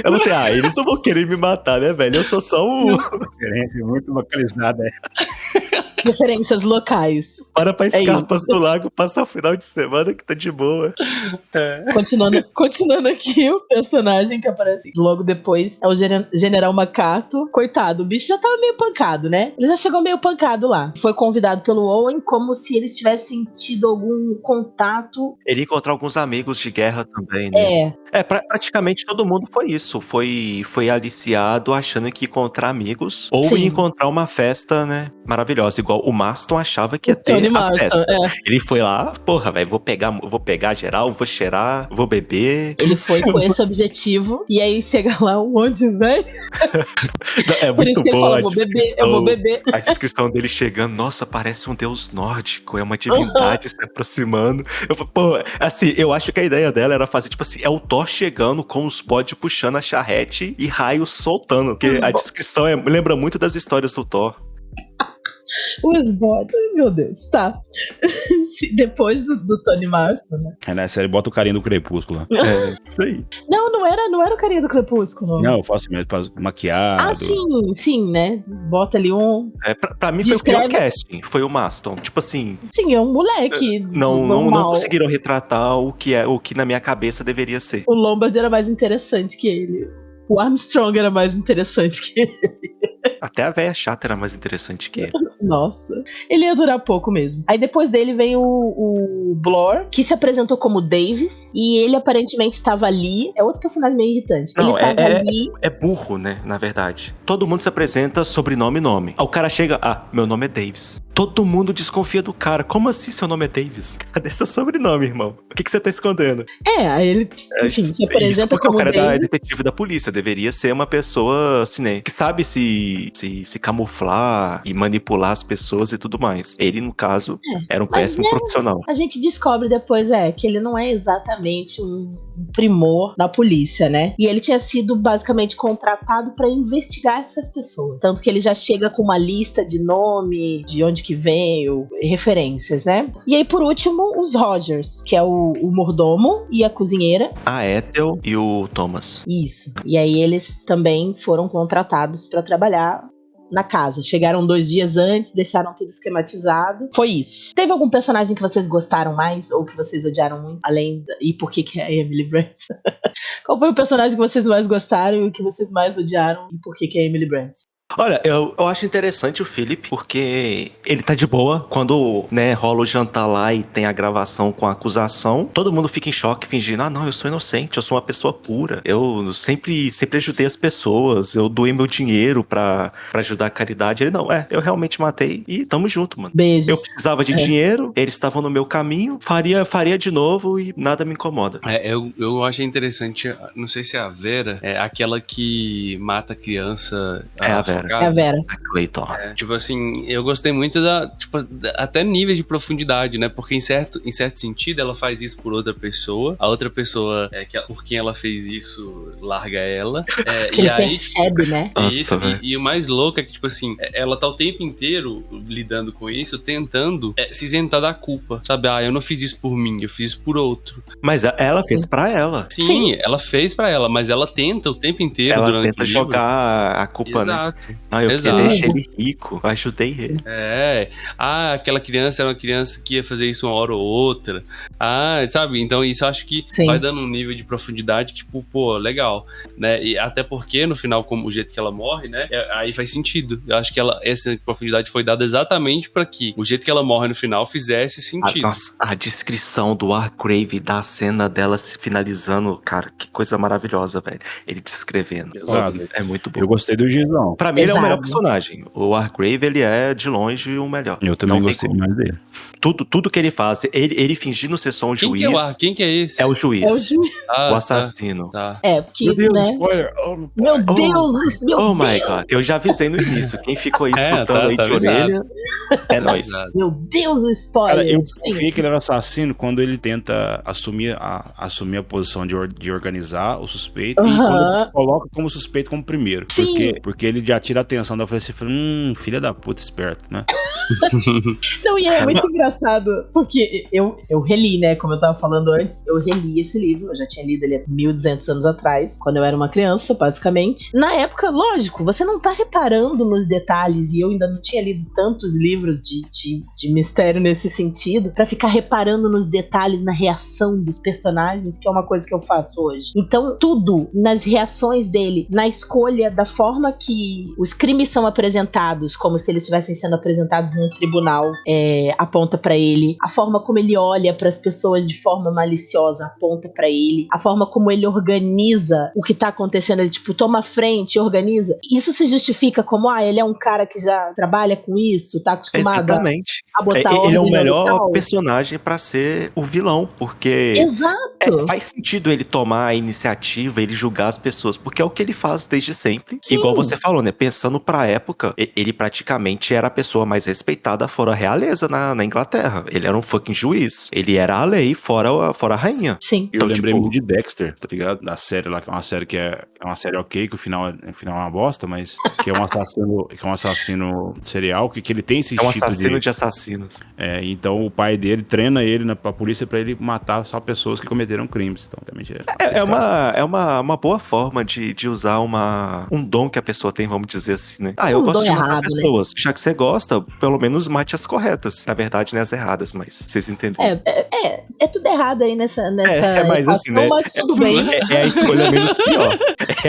Eu não sei, eles não vão querer me matar, né, velho? Eu sou só Referência muito localizada. Referências locais. Para pra Escarpas do Lago, passar o final de semana que tá de boa. Continuando aqui, o personagem que aparece logo depois é o General Macato. Coitado, o bicho já tava meio pancado, né? Ele já chegou meio pancado lá. Foi convidado pelo Owen como se eles tivessem tido algum contato. Ele encontrou alguns amigos de guerra também, né? Praticamente todo mundo foi isso. Foi aliciado achando que ia encontrar amigos ou ia encontrar uma festa, né? Maravilhosa. Igual o Marston achava que ia ter Tony a Marston, festa. Ele foi lá, porra, velho, vou pegar geral, vou cheirar, vou beber. Ele foi com esse objetivo. E aí chega lá onde, velho? É Por isso muito que ele boa fala, eu vou beber. A descrição dele chegando, nossa, parece um deus nórdico, é uma divindade se aproximando. Eu acho que a ideia dela era fazer, tipo assim, é o Thor chegando com os bodes puxando a charrete e raios soltando. Porque a descrição lembra muito das histórias do Thor. Os bots, meu Deus, tá. Depois do Tony Marston, né? Na série bota o carinha do Crepúsculo lá. Isso aí. Não era o carinha do Crepúsculo. Não, eu faço mesmo, maquiado. Sim, né? Bota ali um... Pra mim foi o pior casting, foi o Marston. Tipo assim... Sim, é um moleque Não conseguiram retratar o que na minha cabeça deveria ser. O Lombard era mais interessante que ele. O Armstrong era mais interessante que ele. Até a véia chata era mais interessante que ele. Nossa. Ele ia durar pouco mesmo. Aí depois dele veio o Blor, que se apresentou como Davis. E ele aparentemente estava ali. É outro personagem meio irritante. Não, ele tava ali. É burro, né? Na verdade. Todo mundo se apresenta sobrenome e nome. Aí o cara chega, meu nome é Davis. Todo mundo desconfia do cara. Como assim seu nome é Davis? Cadê seu sobrenome, irmão? O que você tá escondendo? Aí ele, enfim, se apresenta como o cara Davis. É detetive da polícia. Deveria ser uma pessoa, assim, né? Que sabe se camuflar e manipular as pessoas e tudo mais. Ele, no caso, era um péssimo profissional. A gente descobre depois, que ele não é exatamente um primor da polícia, né? E ele tinha sido basicamente contratado pra investigar essas pessoas. Tanto que ele já chega com uma lista de nome, de onde que veio, referências, né? E aí, por último, os Rogers, que é o mordomo e a cozinheira. A Ethel e o Thomas. Isso. E aí eles também foram contratados pra trabalhar na casa. Chegaram 2 dias antes, deixaram tudo esquematizado. Foi isso. Teve algum personagem que vocês gostaram mais ou que vocês odiaram muito? E por que é a Emily Brand? Qual foi o personagem que vocês mais gostaram e o que vocês mais odiaram e por que é a Emily Brand? Olha, eu acho interessante o Philip, porque ele tá de boa. Quando, né, rola o jantar lá e tem a gravação com a acusação, todo mundo fica em choque, fingindo, não, eu sou inocente, eu sou uma pessoa pura. Eu sempre ajudei as pessoas, eu doei meu dinheiro pra ajudar a caridade. Ele, não, eu realmente matei e tamo junto, mano. Beijos. Eu precisava de dinheiro, eles estavam no meu caminho, faria de novo e nada me incomoda. Eu achei interessante, não sei se é a Vera, é aquela que mata a criança. É a Vera. É a Vera. A Clayton. Tipo assim, eu gostei muito até níveis de profundidade, né? Porque em certo sentido ela faz isso por outra pessoa, a outra pessoa, por quem ela fez isso, larga ela. Que ele percebe, né? Isso, e o mais louco é que, tipo assim, ela tá o tempo inteiro lidando com isso, tentando se isentar da culpa, sabe? Eu não fiz isso por mim, eu fiz isso por outro. Mas ela fez pra ela. Sim, ela fez pra ela, mas ela tenta o tempo inteiro durante o livro. Ela tenta jogar a culpa, Exato. né? Ah, eu Exato. deixei ele rico, eu ajudei ele. Aquela criança era uma criança que ia fazer isso uma hora ou outra. Sabe? Então isso eu acho que Sim. vai dando um nível de profundidade, tipo, pô, legal, né? E até porque, no final, como o jeito que ela morre, né? Aí faz sentido. Eu acho que essa profundidade foi dada exatamente pra que o jeito que ela morre no final fizesse sentido. Nossa, a descrição do Wargrave, da cena dela se finalizando, cara, que coisa maravilhosa, velho. Ele descrevendo. Exato. É muito bom. Eu gostei do Gizão. Pra mim, ele é o melhor Pesado. personagem. O Wargrave, ele é, de longe, o melhor. Eu também Não tem gostei como. mais dele. Tudo que ele faz, ele fingindo ser só um Quem juiz, que é o Ar? Quem que é esse? é o juiz, É o juiz. Ah, o assassino. Tá. Porque, né? spoiler! Meu Deus, meu Oh my Deus. God. Eu já avisei no início. Quem ficou aí escutando tá aí de avisado. orelha, é nóis. Exato. Meu Deus, o spoiler. Cara, eu Sim. confiei que ele era assassino quando ele tenta assumir a posição de organizar o suspeito e quando ele coloca como suspeito como primeiro. Sim. Porque ele já tira a atenção da polícia e fala, filha da puta, esperto, né? Não, e é muito engraçado, porque eu reli, né? Como eu tava falando antes, eu reli esse livro. Eu já tinha lido ele há 1.200 anos atrás, quando eu era uma criança, basicamente. Na época, lógico, você não tá reparando nos detalhes, e eu ainda não tinha lido tantos livros de mistério nesse sentido, pra ficar reparando nos detalhes, na reação dos personagens, que é uma coisa que eu faço hoje. Então, tudo nas reações dele, na escolha da forma que os crimes são apresentados, como se eles estivessem sendo apresentados num tribunal, aponta pra ele. A forma como ele olha pras pessoas de forma maliciosa aponta pra ele. A forma como ele organiza o que tá acontecendo, ele tipo, toma a frente, organiza. Isso se justifica como, ele é um cara que já trabalha com isso, tá acostumado Exatamente. a botar Ele ordem é o no melhor local. personagem pra ser o vilão, porque Exato. faz sentido ele tomar a iniciativa, ele julgar as pessoas, porque é o que ele faz desde sempre. Sim. Igual você falou, né? Pensando pra época, ele praticamente era a pessoa mais respeitada fora a realeza na Inglaterra. Ele era um fucking juiz. Ele era a lei fora a rainha. Sim. Eu lembrei muito de Dexter, tá ligado? Da série lá, que é uma série uma série ok, que o final é uma bosta, mas que é um assassino serial, que ele tem esse É um tipo assassino de assassinos. Então o pai dele treina ele pra polícia pra ele matar só pessoas que cometeram crimes. Então também É uma boa forma de usar um dom que a pessoa tem, vamos dizer assim, né? Eu gosto de matar pessoas. Né? Já que você gosta, pelo menos mate as corretas. Na verdade, né, as erradas, mas vocês entenderam. É tudo errado aí nessa mas equação, assim, né? mas tudo bem. É a escolha menos pior.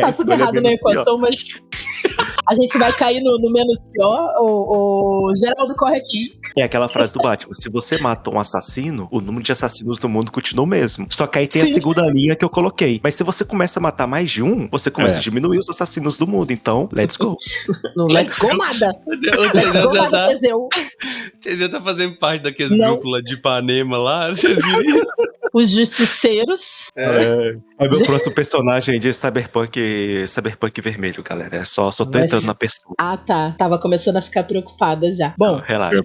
Tá tudo errado na equação, mas a gente vai cair no menos pior. O Geraldo corre aqui. É aquela frase do Batman: se você matou um assassino, o número de assassinos do mundo continua o mesmo. Só que aí tem a segunda linha que eu coloquei. Mas se você começa a matar mais de um, você começa a diminuir os assassinos do mundo. Então, let's go. Não let's go nada. Let's go nada, Teseu. Teseu tá fazendo parte daqueles grupos lá de Ipanema lá. Vocês viram isso? Os justiceiros. É meu próximo personagem aí de Cyberpunk vermelho, galera. Só tô entrando na pessoa. Tá. Tava começando a ficar preocupada já. Bom, relaxa.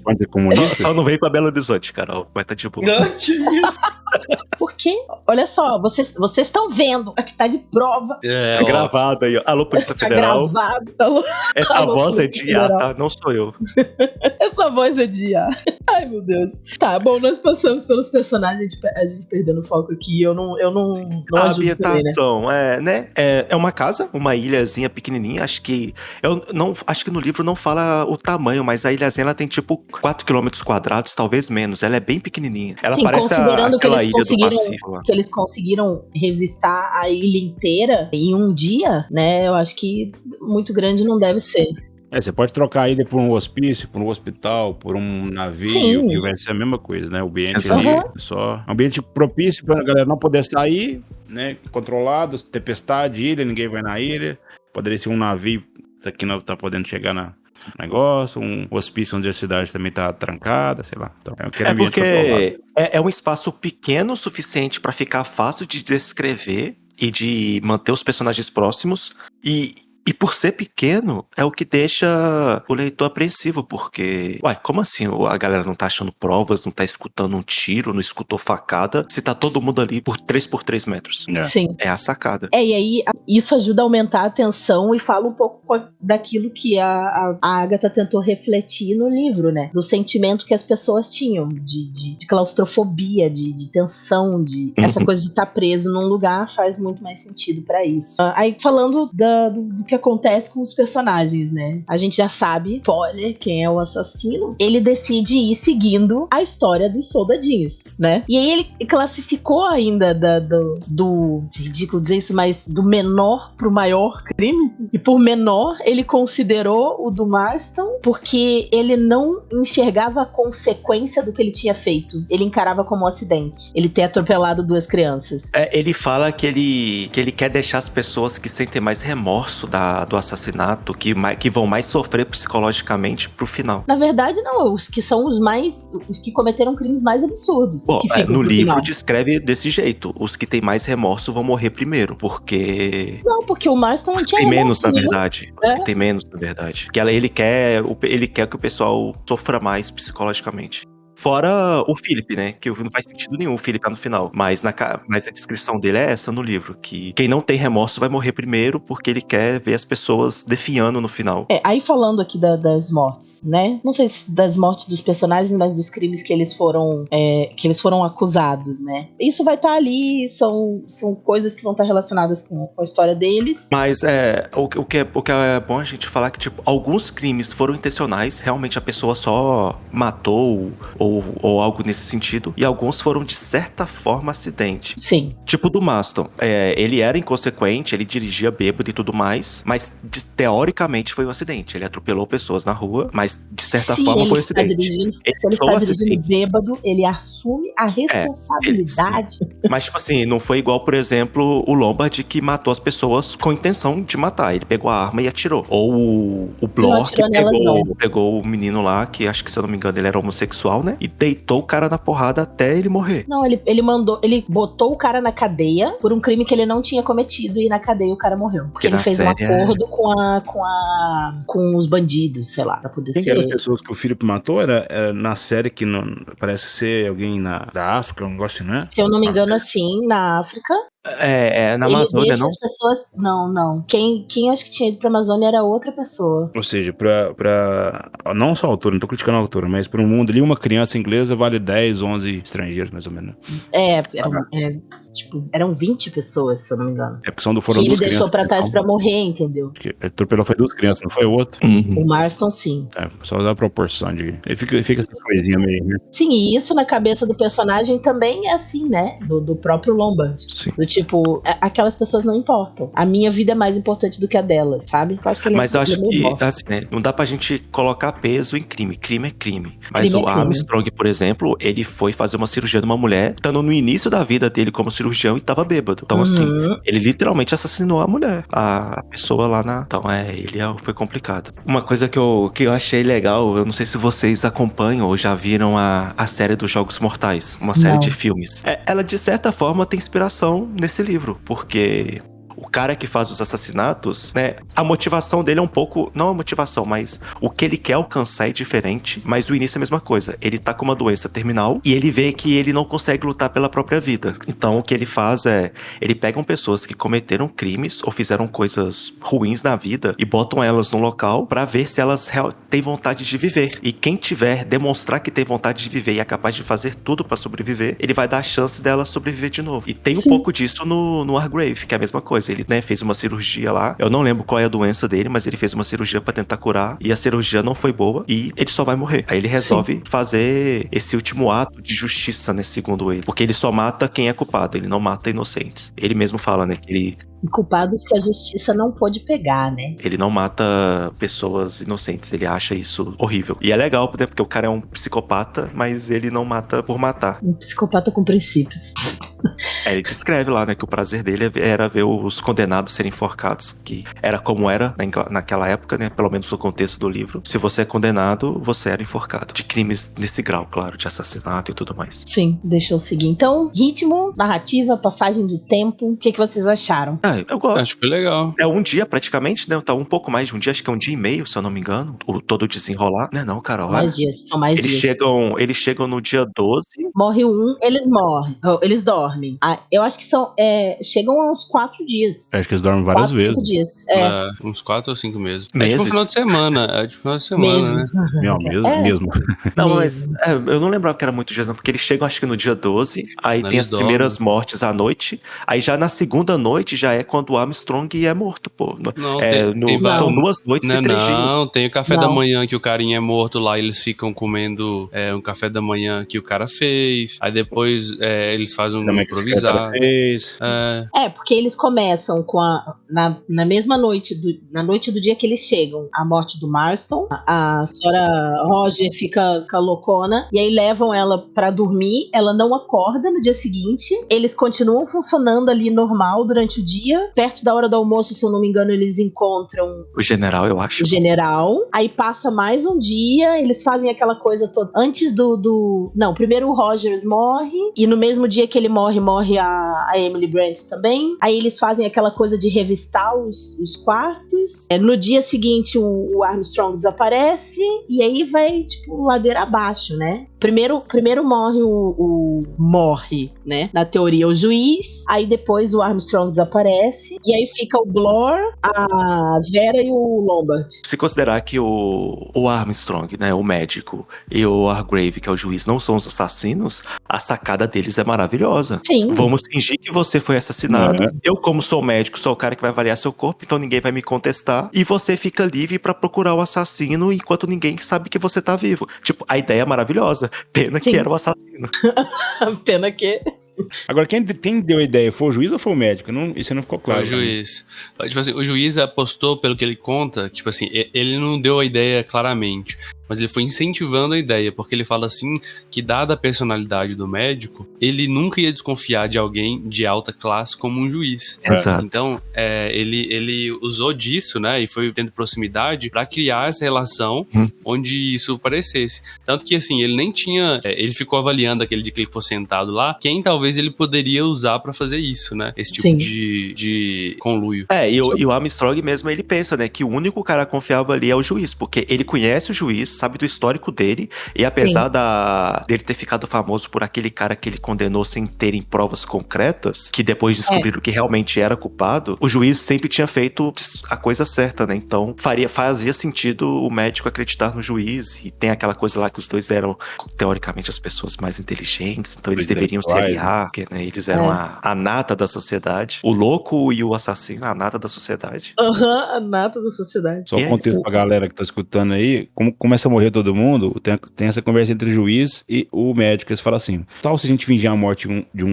Só não veio pra Belo Horizonte, Carol. Vai tá de boa. Não, que isso? Porque, olha só, vocês estão vendo. Aqui tá de prova. É gravado aí, ó. Alô, Polícia Federal. Gravado. Essa voz é de IA, tá? Não sou eu. Essa voz é de IA. Ai, meu Deus. Tá, bom, nós passamos pelos personagens, a gente perdendo foco aqui. Eu não a ajudo ambientação, também, né? É uma casa, uma ilhazinha pequenininha. Acho que no livro não fala o tamanho, mas a ilhazinha ela tem tipo 4 km quadrados, talvez menos. Ela é bem pequenininha. Ela sim, parece considerando aquela ilha do Pacífico lá. Que eles conseguiram revistar a ilha inteira em um dia, né? Eu acho que muito grande não deve ser. Você pode trocar ele por um hospício, por um hospital, por um navio, que vai ser a mesma coisa, né? O ambiente ali é só um ambiente propício pra galera não poder sair, né? Controlado, tempestade, ilha, ninguém vai na ilha. Poderia ser um navio que não tá podendo chegar no negócio, um hospício onde a cidade também tá trancada, sei lá. Então, porque é um espaço pequeno o suficiente pra ficar fácil de descrever e de manter os personagens próximos e por ser pequeno, é o que deixa o leitor apreensivo, porque... como assim a galera não tá achando provas, não tá escutando um tiro, não escutou facada, se tá todo mundo ali por 3x3 metros? Sim. É a sacada. E aí isso ajuda a aumentar a tensão e fala um pouco daquilo que a Agatha tentou refletir no livro, né? Do sentimento que as pessoas tinham, de claustrofobia, de tensão, essa coisa de estar preso num lugar faz muito mais sentido pra isso. Aí falando do que acontece com os personagens, né? A gente já sabe, spoiler, quem é o assassino. Ele decide ir seguindo a história dos soldadinhos, né? E aí ele classificou ainda do ridículo dizer isso, mas do menor pro maior crime. E por menor, ele considerou o do Marston porque ele não enxergava a consequência do que ele tinha feito. Ele encarava como um acidente. Ele ter atropelado 2 crianças. Ele fala que ele quer deixar as pessoas que sentem mais remorso do assassinato, que vão mais sofrer psicologicamente pro final. Na verdade, não. Os que são os que cometeram crimes mais absurdos. Bom, que ficam no livro final. descreve desse jeito. Os que têm mais remorso vão morrer primeiro, porque... Não, porque o Marston não Os que tinha tem menos, remorso na nenhum. verdade. Os que tem menos, na verdade. Que ele quer que o pessoal sofra mais psicologicamente. Fora o Philip, né? Que não faz sentido nenhum o Philip no final. Mas a descrição dele é essa no livro. Que quem não tem remorso vai morrer primeiro porque ele quer ver as pessoas definhando no final. Aí falando aqui das mortes, né? Não sei se das mortes dos personagens, mas dos crimes que eles foram acusados, né? Isso vai estar ali, são coisas que vão estar relacionadas com a história deles. Mas o que é bom a gente falar que, tipo, alguns crimes foram intencionais. Realmente a pessoa só matou ou algo nesse sentido. E alguns foram, de certa forma, acidente. Sim. Tipo do Marston. Ele era inconsequente, ele dirigia bêbado e tudo mais, mas teoricamente foi um acidente. Ele atropelou pessoas na rua, mas de certa forma foi um acidente. Se ele está dirigindo bêbado, ele assume a responsabilidade. Mas, tipo assim, não foi igual, por exemplo, o Lombard que matou as pessoas com intenção de matar. Ele pegou a arma e atirou. Ou o Blor que pegou o menino lá, que acho que, se eu não me engano, ele era homossexual, né? E deitou o cara na porrada até ele morrer. Não, ele botou o cara na cadeia por um crime que ele não tinha cometido e na cadeia o cara morreu. Porque ele fez um acordo com os bandidos, sei lá, pra poder Quem ser... eram as pessoas que o Philip matou? Era na série que não, parece ser alguém da África, um negócio, né? Se eu não me engano, assim, na África. Na Amazônia, não? As pessoas... Não. Quem acho que tinha ido pra Amazônia era outra pessoa. Ou seja, pra não só a autora, não tô criticando a autora, mas pra um mundo ali, uma criança inglesa vale 10, 11 estrangeiros, mais ou menos. Eram 20 pessoas, se eu não me engano. Porque foram que ele duas deixou crianças, pra trás então, pra morrer, entendeu? porque ele atropelou foi 2 crianças, não foi o outro? O Marston, sim. Só dá a proporção de... Ele fica essas coisinhas meio, né? Sim, e isso na cabeça do personagem também é assim, né? Do próprio Lombard. Sim. Do tipo, aquelas pessoas não importam. A minha vida é mais importante do que a dela, sabe? Eu acho que Mas eu acho que, assim, né, não dá pra gente colocar peso em crime. Crime é crime. Mas Crime é o crime. Armstrong, por exemplo, ele foi fazer uma cirurgia numa mulher, estando no início da vida dele como cirurgião e tava bêbado. Então, assim, ele literalmente assassinou a mulher, a pessoa lá na... Então, foi complicado. Uma coisa que eu achei legal, eu não sei se vocês acompanham ou já viram a série dos Jogos Mortais, uma série de filmes. Ela, de certa forma, tem inspiração nesse livro, porque... O cara que faz os assassinatos, né? A motivação dele é um pouco... Não a motivação, mas o que ele quer alcançar é diferente. Mas o início é a mesma coisa. Ele tá com uma doença terminal e ele vê que ele não consegue lutar pela própria vida. Então o que ele faz ele pega pessoas que cometeram crimes ou fizeram coisas ruins na vida e botam elas no local pra ver se elas têm vontade de viver. E quem tiver, demonstrar que tem vontade de viver e é capaz de fazer tudo pra sobreviver, ele vai dar a chance dela sobreviver de novo. E tem um pouco disso no Hargrave, que é a mesma coisa. Ele, né, fez uma cirurgia lá. Eu não lembro qual é a doença dele, mas ele fez uma cirurgia pra tentar curar. E a cirurgia não foi boa. E ele só vai morrer. Aí ele resolve fazer esse último ato de justiça, né, segundo ele. Porque ele só mata quem é culpado. Ele não mata inocentes. Ele mesmo fala, né, que ele... Culpados que a justiça não pôde pegar, né? Ele não mata pessoas inocentes, ele acha isso horrível. E é legal, né, porque o cara é um psicopata, mas ele não mata por matar. Um psicopata com princípios. Ele descreve lá, né, que o prazer dele era ver os condenados serem enforcados, que era como era naquela época, né, pelo menos no contexto do livro. Se você é condenado, você era enforcado. De crimes nesse grau, claro, de assassinato e tudo mais. Sim, deixa eu seguir. Então, ritmo, narrativa, passagem do tempo, o que vocês acharam? Eu gosto. Acho que foi legal. É um dia praticamente, né? Tá um pouco mais de um dia, acho que é um dia e meio, se eu não me engano. Todo o desenrolar. Não, Carol. São mais dias. Eles chegam no dia 12 morre um, eles dormem. Eu acho que chegam a uns 4 dias. Acho que eles dormem várias 4, vezes. 5 dias. Uns 4 ou 5 meses. Meses? É tipo um final de semana. Mesmo. Né? Não, mesmo. Não, mas eu não lembrava que era muito dias, não, porque eles chegam, acho que no dia 12, aí tem as primeiras mortes à noite, aí já na segunda noite já é quando o Armstrong é morto, pô. São 2 noites e 3 dias. Não, tem o café da manhã que o carinha é morto lá, e eles ficam comendo um café da manhã que o cara fez, aí depois eles fazem um improvisado. Porque eles começam com na mesma noite, na noite do dia que eles chegam, a morte do Marston, a senhora Roger fica loucona, e aí levam ela pra dormir, ela não acorda no dia seguinte, eles continuam funcionando ali normal durante o dia, perto da hora do almoço, se eu não me engano, eles encontram o general, eu acho. O general, aí passa mais um dia, eles fazem aquela coisa toda, antes Não, primeiro o Rogers morre, e no mesmo dia que ele morre a Emily Brand também, aí eles fazem aquela coisa de revistar os quartos, no dia seguinte o Armstrong desaparece, e aí vai, tipo, ladeira abaixo, né? Primeiro morre, né? Na teoria, o juiz, aí depois o Armstrong desaparece, e aí fica o Blore, a Vera e o Lombard. Se considerar que o Armstrong, né, o médico, e o Hargrave, que é o juiz, não são os assassinos, a sacada deles é maravilhosa. Sim. Vamos fingir que você foi assassinado. Eu, como sou médico, sou o cara que vai avaliar seu corpo, então ninguém vai me contestar, e você fica livre pra procurar o assassino enquanto ninguém sabe que você tá vivo. Tipo, a ideia é maravilhosa. Pena que era o assassino. Pena que... Agora, quem deu a ideia? Foi o juiz ou foi o médico? Isso não ficou claro. Foi o juiz. Tipo assim, o juiz apostou, pelo que ele conta, tipo assim, ele não deu a ideia claramente, mas ele foi incentivando a ideia, porque ele fala assim, que dada a personalidade do médico, ele nunca ia desconfiar de alguém de alta classe como um juiz. Exato. Então, ele usou disso, né, e foi tendo proximidade pra criar essa relação onde isso parecesse. Tanto que, assim, ele nem tinha... ele ficou avaliando aquele dia que ele for sentado lá, quem talvez ele poderia usar pra fazer isso, né? Esse tipo de conluio. E o Armstrong mesmo, ele pensa, né, que o único cara confiável ali é o juiz, porque ele conhece o juiz, sabe do histórico dele, e apesar dele ter ficado famoso por aquele cara que ele condenou sem terem provas concretas, que depois descobriram que realmente era culpado, o juiz sempre tinha feito a coisa certa, né? Então fazia sentido o médico acreditar no juiz, e tem aquela coisa lá que os dois eram, teoricamente, as pessoas mais inteligentes, então eles deveriam se aliar, porque, né, eles eram a nata da sociedade. O louco e o assassino, a nata da sociedade. A nata da sociedade. Só contexto pra galera que tá escutando aí, como começa a morrer todo mundo, tem essa conversa entre o juiz e o médico, eles falam assim, tal se a gente fingir a morte de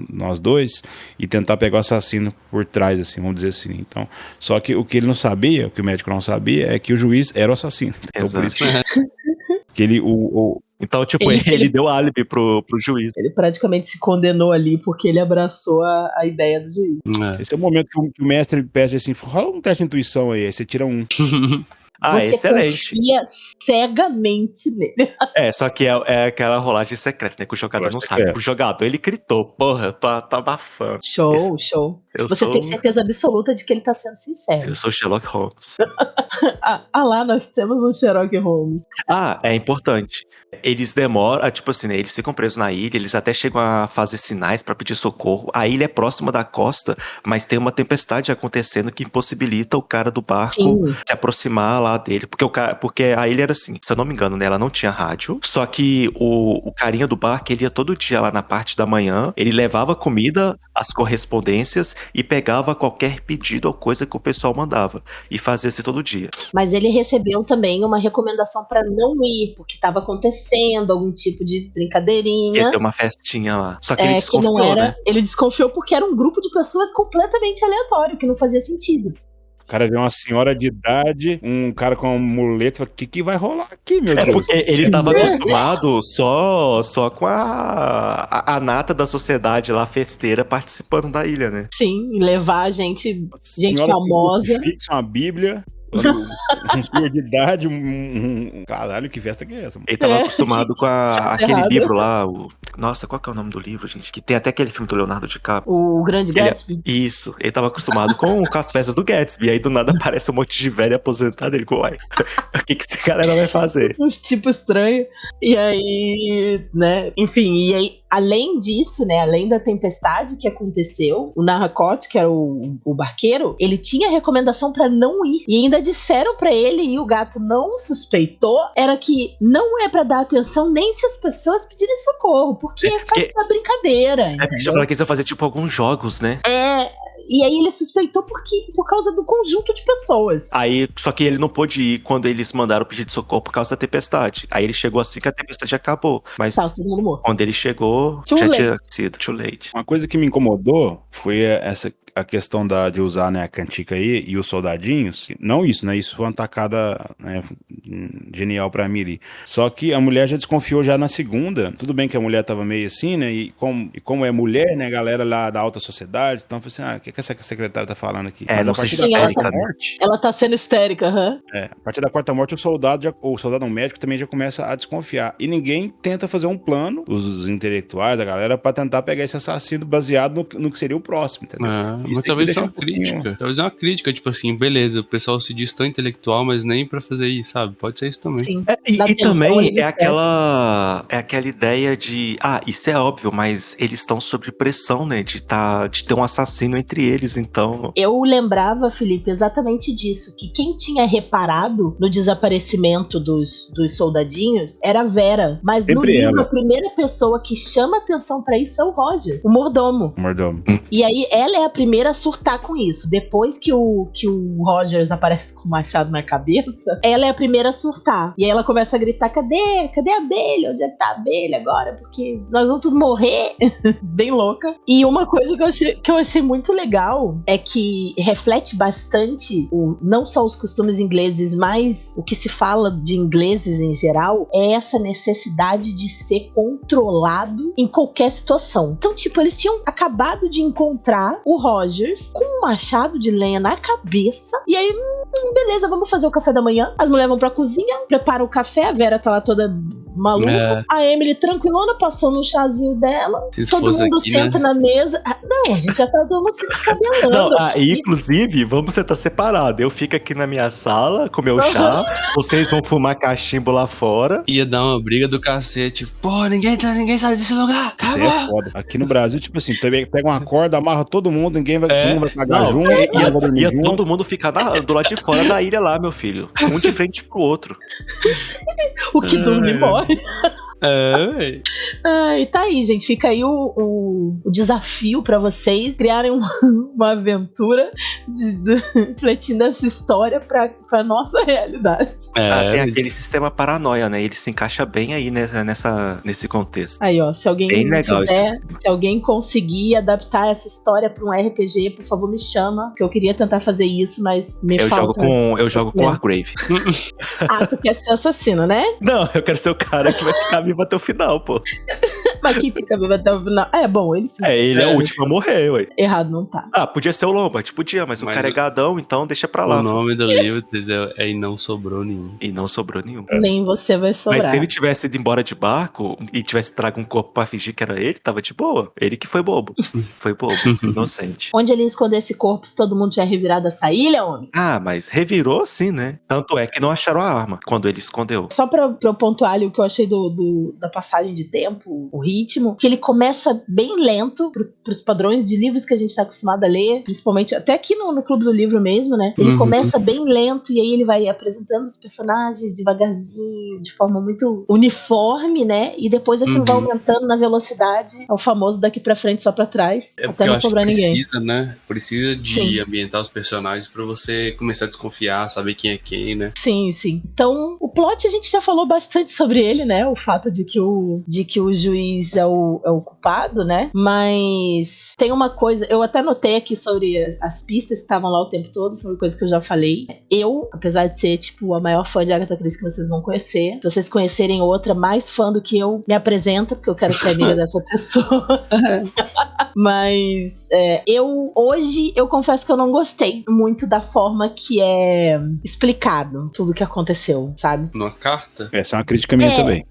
nós dois e tentar pegar o assassino por trás, assim, vamos dizer assim. Então, só que o que ele não sabia, o que o médico não sabia, é que o juiz era o assassino. Então, por isso que ele... Então, tipo, ele deu álibi pro juiz. Ele praticamente se condenou ali porque ele abraçou a ideia do juiz. Esse é o momento que o mestre pede assim, rola um teste de intuição aí você tira 1. Você excelente. confia cegamente nele. Só que é aquela rolagem secreta, né? Que o jogador não sabe. O jogador, ele gritou, porra, eu tô abafando. Show. Você tem certeza absoluta de que ele tá sendo sincero. Eu sou Sherlock Holmes. Lá nós temos um Sherlock Holmes. É importante. Eles demoram, tipo assim, né, eles ficam presos na ilha, eles até chegam a fazer sinais pra pedir socorro. A ilha é próxima da costa, mas tem uma tempestade acontecendo que impossibilita o cara do barco se aproximar lá dele. Porque a ilha era assim, se eu não me engano, né, ela não tinha rádio, só que o carinha do barco, ele ia todo dia lá na parte da manhã, ele levava comida, as correspondências e pegava qualquer pedido ou coisa que o pessoal mandava. E fazia isso todo dia. Mas ele recebeu também uma recomendação pra não ir, porque tava acontecendo algum tipo de brincadeirinha. Ia ter uma festinha lá. Só que ele desconfiou, que não era, né? Ele desconfiou porque era um grupo de pessoas completamente aleatório, que não fazia sentido. O cara vê uma senhora de idade, um cara com uma muleta, fala, o que vai rolar aqui, meu Deus? Porque ele tava acostumado só com a nata da sociedade lá, festeira, participando da ilha, né? Sim, levar gente famosa. Fixa uma bíblia. Um senhor de idade, caralho, que festa que é essa? Ele tava acostumado com aquele errado. livro lá, Nossa, qual que é o nome do livro, gente? Que tem até aquele filme do Leonardo DiCaprio. O Grande Gatsby. Isso, ele tava acostumado com as festas do Gatsby. E aí do nada aparece um monte de velho aposentado. Ele, uai, o que essa galera vai fazer? Uns tipos estranhos. E aí, né? Enfim, e aí, além disso, né? Além da tempestade que aconteceu, o Narracote, que era o barqueiro, ele tinha recomendação pra não ir. E ainda disseram pra ele, e o gato não suspeitou, era que não é pra dar atenção nem se as pessoas pedirem socorro, porque faz uma brincadeira. É porque já falaram que eles iam fazer tipo alguns jogos, né? E aí ele suspeitou por causa do conjunto de pessoas. Aí, só que ele não pôde ir quando eles mandaram pedir de socorro por causa da tempestade. Aí ele chegou assim que a tempestade acabou. Mas Tá, todo mundo morto. quando ele chegou, Too já late. tinha sido too late. Uma coisa que me incomodou foi a questão de usar, né, a cantiga aí e os soldadinhos. Não isso, né? Isso foi uma tacada, né, genial pra mim ali. Só que a mulher já desconfiou já na segunda. Tudo bem que a mulher tava meio assim, né? E como é mulher, né? A galera lá da alta sociedade. Então, eu falei assim, o que essa secretária tá falando aqui? Mas não a partir sei da se quarta né? morte... Ela tá sendo histérica, A partir da quarta morte, o soldado médico também já começa a desconfiar. E ninguém tenta fazer um plano, os intelectuais, a galera, pra tentar pegar esse assassino baseado no que seria o próximo, entendeu? Mas talvez seja uma crítica. Talvez é uma crítica, tipo assim, beleza, o pessoal se diz tão intelectual, mas nem pra fazer isso, sabe? Pode ser isso também. Sim. E também é aquela ideia de, isso é óbvio, mas eles estão sob pressão, né? De ter um assassino entre eles, então... Eu lembrava, Felipe, exatamente disso, que quem tinha reparado no desaparecimento dos soldadinhos era a Vera, mas Sempre no livro ela. a primeira pessoa que chama atenção pra isso é o Roger, o mordomo. E aí ela é a primeira a surtar com isso. Depois que o Rogers aparece com o machado na cabeça, ela é a primeira a surtar. E aí ela começa a gritar, cadê a abelha? Onde é que tá a abelha agora? Porque nós vamos tudo morrer. Bem louca. E uma coisa que eu achei muito legal é que reflete bastante não só os costumes ingleses, mas o que se fala de ingleses em geral, é essa necessidade de ser controlado em qualquer situação. Então, tipo, eles tinham acabado de encontrar o Rogers com um machado de lenha na cabeça, e aí, beleza, vamos fazer o café da manhã. As mulheres vão pra cozinha, preparam o café, a Vera tá lá toda maluca. A Emily tranquilona, passando um chazinho dela. Todo mundo aqui, senta, né, na mesa. Não, a gente já tá todo mundo se descabelando. Inclusive, vamos sentar separado. Eu fico aqui na minha sala, com meu chá. Vocês vão fumar cachimbo lá fora. Ia dar uma briga do cacete. Pô, ninguém sai desse lugar. Isso aí é foda. Aqui no Brasil, tipo assim, pega uma corda, amarra todo mundo, ninguém vai pagar junto. Ia todo mundo ficar do lado de fora da ilha lá, meu filho. Um de frente pro outro. O que dorme morre. E tá aí, gente. Fica aí o desafio pra vocês criarem uma aventura refletindo essa história pra nossa realidade. Tem aquele sistema paranoia, né? Ele se encaixa bem aí nesse contexto. Aí, ó, se alguém quiser, se alguém conseguir adaptar essa história pra um RPG, por favor, me chama, que eu queria tentar fazer isso, mas eu jogo com Wargrave. Tu quer ser assassino, né? Não, eu quero ser o cara que vai ficar vivo até o final, pô. Mas quem fica vivo até o final? Bom, ele fica. Ele é o último a morrer, ué. Errado não tá. Podia ser o Lombard, podia, mas o cara é gadão, então deixa pra lá. O nome do livro é E Não Sobrou Nenhum. E não sobrou nenhum. Nem você vai sobrar. Mas se ele tivesse ido embora de barco e tivesse trago um corpo pra fingir que era ele, tava de boa. Ele que foi bobo. Foi bobo, inocente. Onde ele ia esconder esse corpo se todo mundo tinha revirado essa ilha, homem? Mas revirou sim, né? Tanto é que não acharam a arma quando ele escondeu. Só pra eu pontuar ali o que eu achei da passagem de tempo, o ritmo, que ele começa bem lento pros padrões de livros que a gente tá acostumado a ler, principalmente até aqui no Clube do Livro mesmo, né? Ele começa bem lento e aí ele vai apresentando os personagens devagarzinho, de forma muito uniforme, né? E depois aquilo vai aumentando na velocidade, é o famoso daqui pra frente só pra trás, até não sobrar ninguém. Precisa, né? Precisa de ambientar os personagens pra você começar a desconfiar, saber quem é quem, né? Sim. Então, o plot a gente já falou bastante sobre ele, né? O fato de que o juiz juiz é o culpado, né? Mas tem uma coisa, eu até notei aqui sobre as pistas que estavam lá o tempo todo, foi uma coisa que eu já falei. Eu, apesar de ser, tipo, a maior fã de Agatha Christie que vocês vão conhecer, se vocês conhecerem outra mais fã do que eu, me apresenta, porque eu quero ser amiga dessa pessoa. Mas hoje eu confesso que eu não gostei muito da forma que é explicado tudo o que aconteceu, sabe? Numa carta? Essa é uma crítica minha também.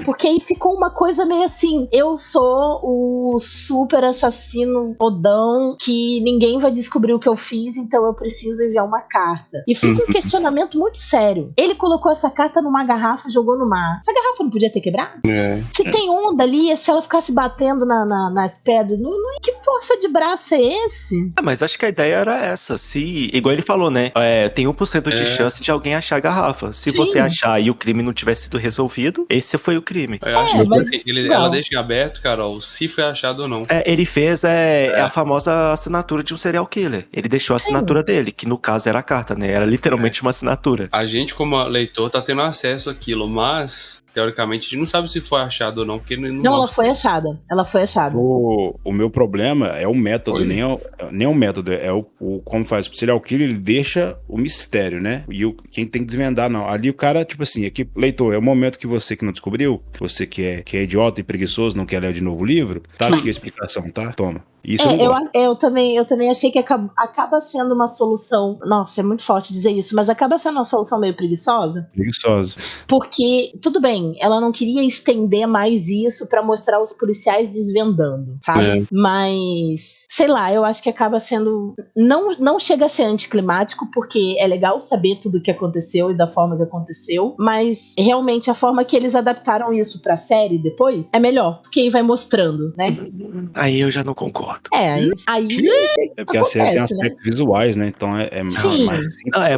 Porque aí ficou uma coisa meio assim, eu sou o super assassino fodão que ninguém vai descobrir o que eu fiz, então eu preciso enviar uma carta. E fica um questionamento muito sério. Ele colocou essa carta numa garrafa e jogou no mar. Essa garrafa não podia ter quebrado? Se tem onda ali, se ela ficasse batendo nas pedras, que força de braço é esse? Mas acho que a ideia era essa. Se, igual ele falou, né? Tem 1% de chance de alguém achar a garrafa. Se você achar e o crime não tivesse sido resolvido, esse foi o crime. Eu acho que assim, ela deixa em aberto, Carol, se foi achado ou não. Ele fez a famosa assinatura de um serial killer. Ele deixou a assinatura dele, que no caso era a carta, né? Era literalmente uma assinatura. A gente, como leitor, tá tendo acesso àquilo, mas teoricamente a gente não sabe se foi achado ou não, porque não ela foi achada. Ela foi achada. O meu problema é o método, nem o método, é o como faz. O serial killer, ele deixa o mistério, né? E quem tem que desvendar, não. Ali o cara, tipo assim, aqui, leitor, é o momento que você que não descobriu, você que é idiota e preguiçoso, não quer ler de novo o livro, tá aqui a explicação, tá? Toma. Isso eu também achei que acaba sendo uma solução. Nossa, é muito forte dizer isso, mas acaba sendo uma solução meio preguiçosa. Preguiçosa. Porque, tudo bem, ela não queria estender mais isso pra mostrar os policiais desvendando, sabe? Mas, sei lá, eu acho que acaba sendo. Não chega a ser anticlimático, porque é legal saber tudo o que aconteceu e da forma que aconteceu, mas realmente a forma que eles adaptaram isso pra série depois é melhor, porque aí vai mostrando, né? Aí eu já não concordo. Aí porque a série tem aspectos visuais, né? Então é mais simples.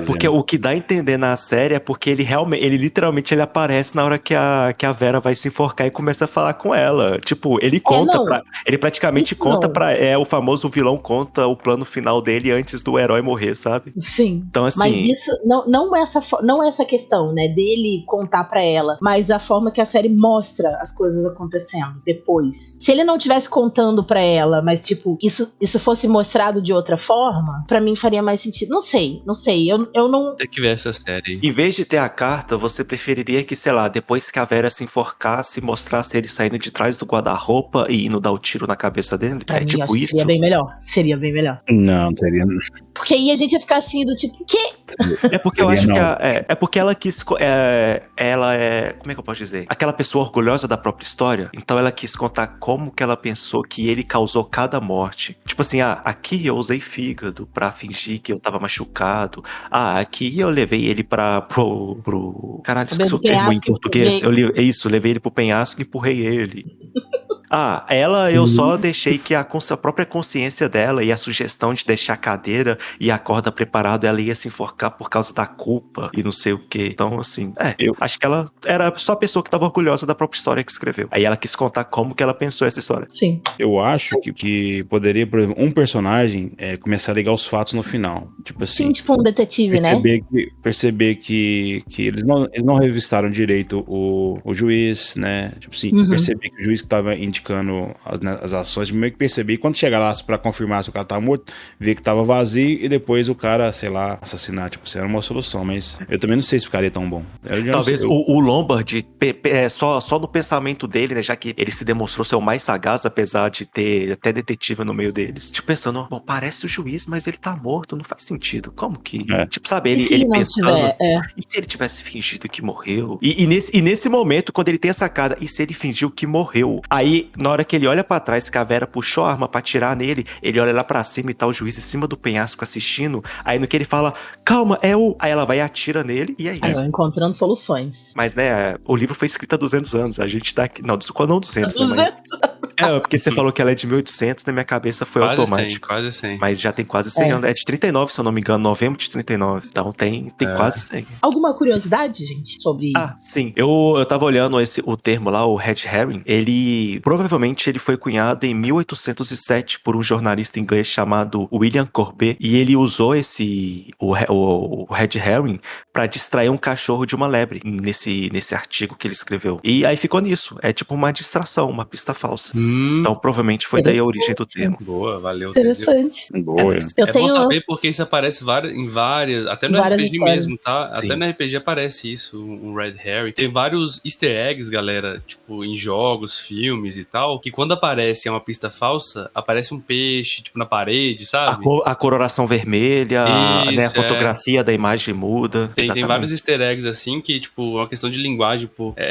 Porque o que dá a entender na série é porque ele literalmente aparece na hora que a Vera vai se enforcar e começa a falar com ela. Tipo, ele conta ele praticamente conta o famoso vilão conta o plano final dele antes do herói morrer, sabe? Sim. Então, assim, mas isso não é essa questão, né, dele contar pra ela, mas a forma que a série mostra as coisas acontecendo depois. Se ele não tivesse contando pra ela, mas tipo, isso fosse mostrado de outra forma, pra mim faria mais sentido. Não sei. Eu não... Tem que ver essa série. Em vez de ter a carta, você preferiria que, sei lá, depois que a Vera se enforcasse, mostrasse ele saindo de trás do guarda-roupa e indo dar o tiro na cabeça dele? Pra mim, tipo acho isso? Que seria bem melhor. Não, seria... Porque aí a gente ia ficar assim, do tipo, quê? É porque eu acho que é porque ela quis... ela é... Como é que eu posso dizer? Aquela pessoa orgulhosa da própria história. Então ela quis contar como que ela pensou que ele causou cada morte. Tipo assim, aqui eu usei fígado pra fingir que eu tava machucado. Aqui eu levei ele pro... Caralho, esqueci o termo em português. Levei ele pro penhasco e empurrei ele. Eu só deixei que a própria consciência dela e a sugestão de deixar a cadeira e a corda preparado, ela ia se enforcar por causa da culpa e não sei o que. Então, assim, eu acho que ela era só a pessoa que tava orgulhosa da própria história que escreveu. Aí ela quis contar como que ela pensou essa história. Sim. Eu acho que poderia, por exemplo, um personagem começar a ligar os fatos no final. Tipo assim. Sim, tipo um detetive, perceber que eles não revistaram direito o juiz, né? Tipo assim, perceber que o juiz que tava indicando as ações, meio que perceber. E quando chegar lá pra confirmar se o cara tá morto, ver que tava vazio e depois o cara, sei lá, assassinar. Tipo, isso era uma solução, mas eu também não sei se ficaria tão bom. Talvez o Lombard, só no pensamento dele, né? Já que ele se demonstrou ser o mais sagaz, apesar de ter até detetive no meio deles. Tipo, pensando, parece o juiz, mas ele tá morto, não faz sentido. Como que... Tipo, sabe, ele pensando assim, e se ele tivesse fingido que morreu? E nesse momento, quando ele tem a sacada, e se ele fingiu que morreu? Aí, na hora que ele olha pra trás, que a Vera puxou a arma pra atirar nele, ele olha lá pra cima e tá o juiz em cima do penhasco assistindo. Aí no que ele fala, calma, Aí ela vai e atira nele e é isso. Encontrando soluções. Mas, né, o livro foi escrito há 200 anos. A gente tá aqui... Não 200, né? Porque você falou que ela é de 1800, na minha cabeça foi Quase automático. 100, quase 100. Mas já tem quase 100 anos. É de 39, se eu não me engano, novembro de 39. Então tem quase 100. Alguma curiosidade, gente, sobre... Ah, sim. Eu tava olhando o termo lá, o red herring. Provavelmente ele foi cunhado em 1807 por um jornalista inglês chamado William Corbet. E ele usou o red herring pra distrair um cachorro de uma lebre nesse artigo que ele escreveu. E aí ficou nisso. É tipo uma distração, uma pista falsa. Então provavelmente foi daí a origem do termo. Boa, valeu. Interessante. Boa. Eu tenho... bom saber porque isso aparece em várias, até no várias RPG histórias. mesmo, tá? Sim. Até no RPG aparece isso, um Red Herring. Tem vários easter eggs, galera, tipo, em jogos, filmes e tal, que quando aparece uma pista falsa, aparece um peixe, tipo, na parede, sabe? A coloração vermelha, né, a Isso, fotografia da imagem muda. Tem vários easter eggs assim que, tipo, é uma questão de linguagem,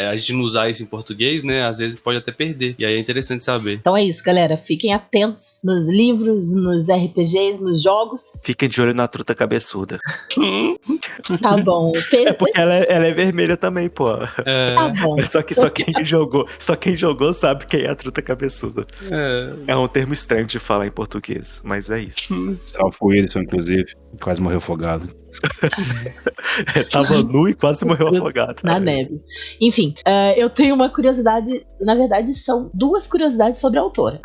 a gente não usar isso em português, né? Às vezes pode até perder. E aí é interessante saber. Então é isso, galera. Fiquem atentos nos livros, nos RPGs, nos jogos. Fiquem de olho na truta cabeçuda. Tá bom. É porque ela é vermelha também, pô. Tá bom. Só quem jogou sabe quem é a truta cabeçuda. É um termo estranho de falar em português, mas é isso. Salve pro Wilson, inclusive. Quase morreu afogado. Tava nu e quase morreu afogado. Na neve. Enfim, eu tenho uma curiosidade. Na verdade, são duas curiosidades sobre a autora.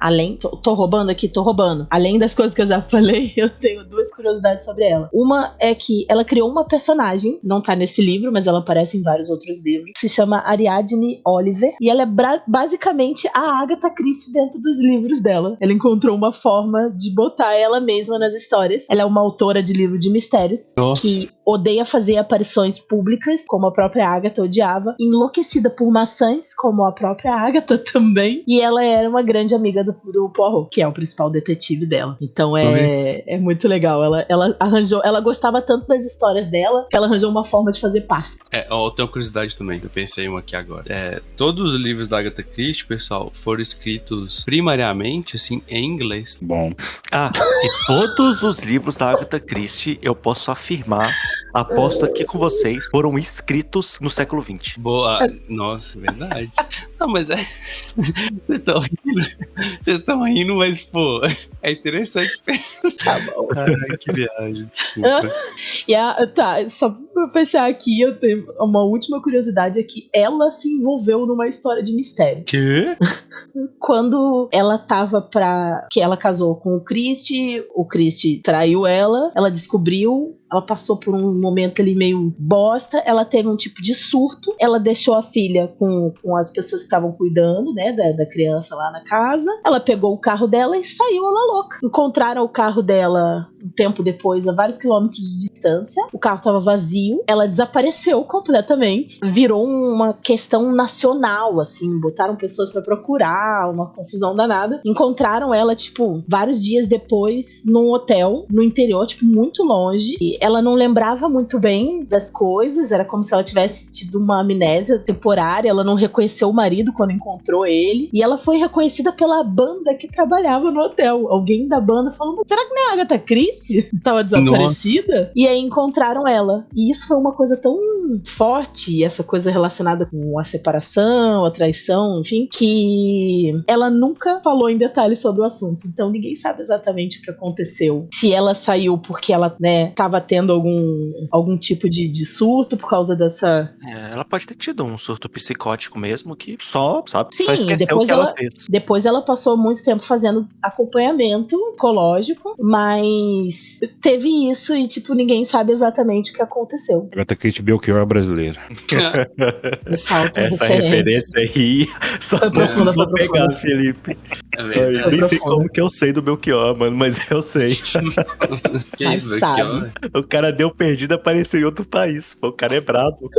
Tô roubando aqui, tô roubando. Além das coisas que eu já falei, eu tenho duas curiosidades sobre ela. Uma é que ela criou uma personagem, não tá nesse livro, mas ela aparece em vários outros livros, que se chama Ariadne Oliver. E ela é basicamente a Agatha Christie dentro dos livros dela. Ela encontrou uma forma de botar ela mesma nas histórias. Ela é uma autora de livro de mistérios, que odeia fazer aparições públicas, como a própria Agatha odiava, enlouquecida por maçãs, como a própria Agatha também, e ela era uma grande amiga do Poirot, que é o principal detetive dela. Então é muito legal. Ela gostava tanto das histórias dela, que ela arranjou uma forma de fazer parte. Eu tenho uma curiosidade também, eu pensei uma aqui agora. Todos os livros da Agatha Christie, pessoal, foram escritos primariamente, assim, em inglês. Bom. E todos os livros da Agatha Christie, eu posso afirmar, aposto aqui com vocês, foram escritos no século XX. Boa. Nossa, verdade. Não, mas vocês estão rindo, mas, pô, é interessante. Tá bom. Ai, que viagem, desculpa. Só pra fechar aqui, eu tenho uma última curiosidade, é que ela se envolveu numa história de mistério. Quê? Quando ela que ela casou com o Christie traiu ela descobriu, ela passou por um momento ali meio bosta, ela teve um tipo de surto, ela deixou a filha com as pessoas que estavam cuidando, né, da criança lá na casa, ela pegou o carro dela e saiu ela louca. Encontraram o carro dela um tempo depois, a vários quilômetros de distância, o carro estava vazio, ela desapareceu completamente, virou uma questão nacional, assim, botaram pessoas pra procurar, uma confusão danada, encontraram ela, tipo, vários dias depois, num hotel, no interior, tipo, muito longe, e ela não lembrava muito bem das coisas, era como se ela tivesse tido uma amnésia temporária, ela não reconheceu o marido quando encontrou ele, e ela foi reconhecida pela banda que trabalhava no hotel. Alguém da banda falou, mas será que não é a Agatha Christie? Tava desaparecida? Nossa. E aí encontraram ela. E isso foi uma coisa tão forte, essa coisa relacionada com a separação, a traição, enfim, que ela nunca falou em detalhes sobre o assunto. Então ninguém sabe exatamente o que aconteceu. Se ela saiu porque ela, né, tava tendo algum tipo de surto por causa dessa... Ela pode ter tido um surto psicótico mesmo, que só Sim, esqueceu o que ela fez. Depois ela passou muito tempo fazendo acompanhamento psicológico, mas teve isso e, tipo, ninguém sabe exatamente o que aconteceu. Agatha Christie Belchior brasileira. Me falta essa referência aí só não vou pegar, Felipe. Nem sei como que eu sei do Belchior, mano, mas eu sei. Que isso, Belchior? O cara deu perdida, apareceu em outro país. Pô, o cara é brabo.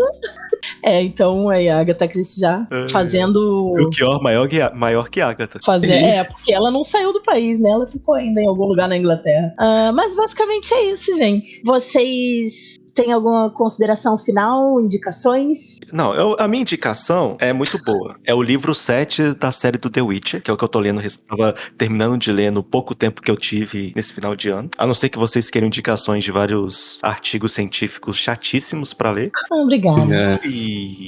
Então aí a Agatha Christie já fazendo... Belchior maior que Agatha. Porque ela não saiu do país, né? Ela ficou ainda em algum lugar na Inglaterra. Mas basicamente é isso, gente. Vocês Tem alguma consideração final, indicações? Não, a minha indicação é muito boa. É o livro 7 da série do The Witcher, que é o que eu tô lendo. Tava terminando de ler no pouco tempo que eu tive nesse final de ano. A não ser que vocês queiram indicações de vários artigos científicos chatíssimos pra ler. Obrigada.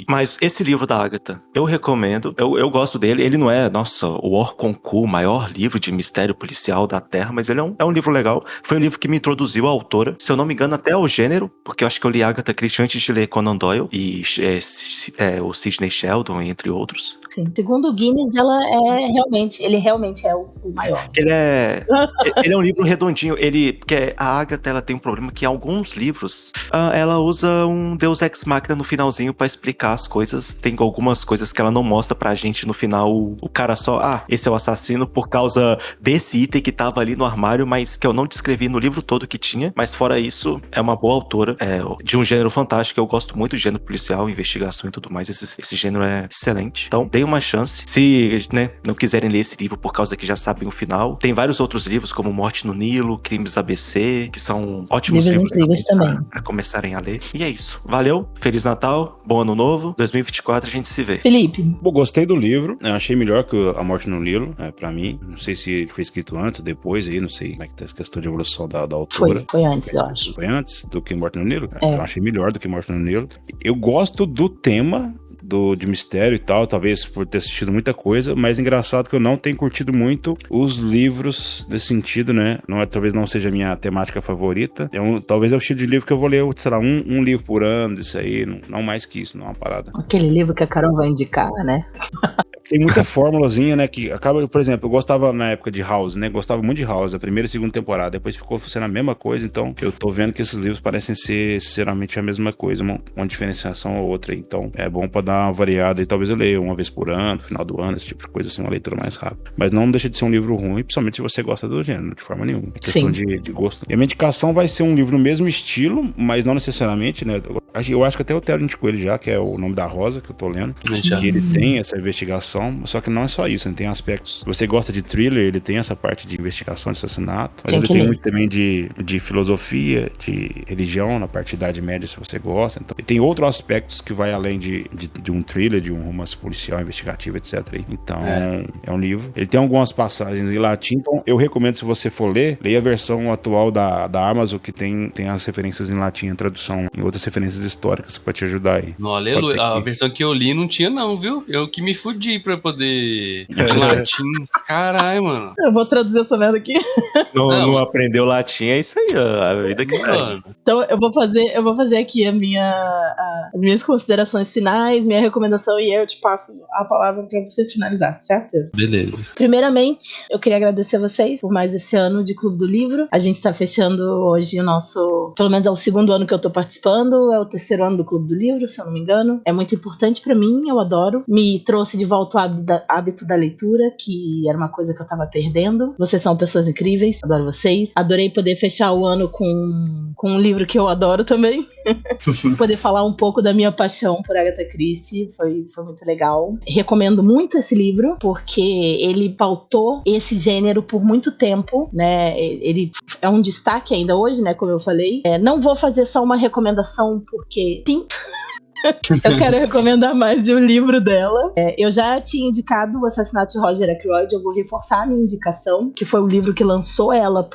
Mas esse livro da Agatha, eu recomendo. Eu gosto dele. Ele não é, nossa, o Orconcourt, o maior livro de mistério policial da Terra, mas ele é um livro legal. Foi um livro que me introduziu à autora. Se eu não me engano, até ao gênero, porque eu acho que eu li Agatha Christie antes de ler Conan Doyle e o Sidney Sheldon, entre outros. Sim. Segundo o Guinness, ele realmente é o maior. Ele é um livro redondinho. Porque a Agatha, ela tem um problema que em alguns livros ela usa um Deus Ex Machina no finalzinho pra explicar as coisas. Tem algumas coisas que ela não mostra pra gente no final. O cara só, esse é o assassino por causa desse item que tava ali no armário, mas que eu não descrevi no livro todo que tinha. Mas fora isso, é uma boa autora, de um gênero fantástico. Eu gosto muito de gênero policial, investigação e tudo mais. Esse gênero é excelente. Então, deem uma chance. Se, não quiserem ler esse livro por causa que já sabem o final, tem vários outros livros, como Morte no Nilo, Crimes ABC, que são ótimos livros também. Pra começarem a ler. E é isso. Valeu, Feliz Natal, bom ano novo, 2024 a gente se vê. Felipe. Bom, gostei do livro, eu achei melhor que A Morte no Nilo, pra mim. Não sei se ele foi escrito antes ou depois, aí não sei como é que tá essa questão de evolução da autora. Foi antes, eu acho. Foi antes do que Morte no Nilo? Então eu achei melhor do que Morte no Nilo. Eu gosto do tema de mistério e tal, talvez por ter assistido muita coisa, mas engraçado que eu não tenho curtido muito os livros desse sentido, né? Talvez não seja a minha temática favorita. Talvez é o estilo de livro que eu vou ler, sei lá, um livro por ano, disso aí, não mais que isso, não é uma parada. Aquele livro que a Carol vai indicar, né? Tem muita fórmulazinha, né, que acaba, por exemplo, eu gostava na época de House, né, gostava muito de House, a primeira e segunda temporada, depois ficou sendo a mesma coisa, então eu tô vendo que esses livros parecem ser, sinceramente, a mesma coisa, uma diferenciação ou outra, então é bom pra dar uma variada e talvez eu leia uma vez por ano, no final do ano, esse tipo de coisa, assim, uma leitura mais rápida. Mas não deixa de ser um livro ruim, principalmente se você gosta do gênero, de forma nenhuma. É questão de gosto. E a minha indicação vai ser um livro no mesmo estilo, mas não necessariamente, né, eu acho que até o Theo indicou ele já, que é O Nome da Rosa, que eu tô lendo, que ele tem essa investigação, só que não é só isso, ele tem aspectos. Se você gosta de thriller, ele tem essa parte de investigação de assassinato, mas ele tem muito também de filosofia, de religião, na parte de Idade Média, se você gosta. Então, e tem outros aspectos que vai além de um thriller, de um romance policial, investigativo, etc. Então, é um livro. Ele tem algumas passagens em latim, então eu recomendo, se você for ler, leia a versão atual da Amazon, que tem as referências em latim, a tradução em outras referências históricas pra te ajudar aí. Não, aleluia. A versão que eu li não tinha não, viu? Eu que me fudi pra poder latim. Caralho, mano. Eu vou traduzir essa merda aqui. Não aprendeu latim, é isso aí, ó. A vida que segue. Então eu vou fazer aqui as minhas considerações finais, minha recomendação, e eu te passo a palavra pra você finalizar, certo? Beleza. Primeiramente, eu queria agradecer a vocês por mais esse ano de Clube do Livro. A gente tá fechando hoje o nosso, pelo menos é o segundo ano que eu tô participando, é o terceiro ano do Clube do Livro, se eu não me engano. É muito importante pra mim, eu adoro. Me trouxe de volta o hábito da leitura, que era uma coisa que eu tava perdendo. Vocês são pessoas incríveis, adoro vocês. Adorei poder fechar o ano com um livro que eu adoro também. Poder falar um pouco da minha paixão por Agatha Christie foi muito legal. Recomendo muito esse livro, porque ele pautou esse gênero por muito tempo, né? Ele é um destaque ainda hoje, né? Como eu falei. Não vou fazer só uma recomendação, porque sim. Eu quero recomendar mais de um livro dela. Eu já tinha indicado O Assassinato de Roger Ackroyd. Eu vou reforçar a minha indicação, que foi o livro que lançou ela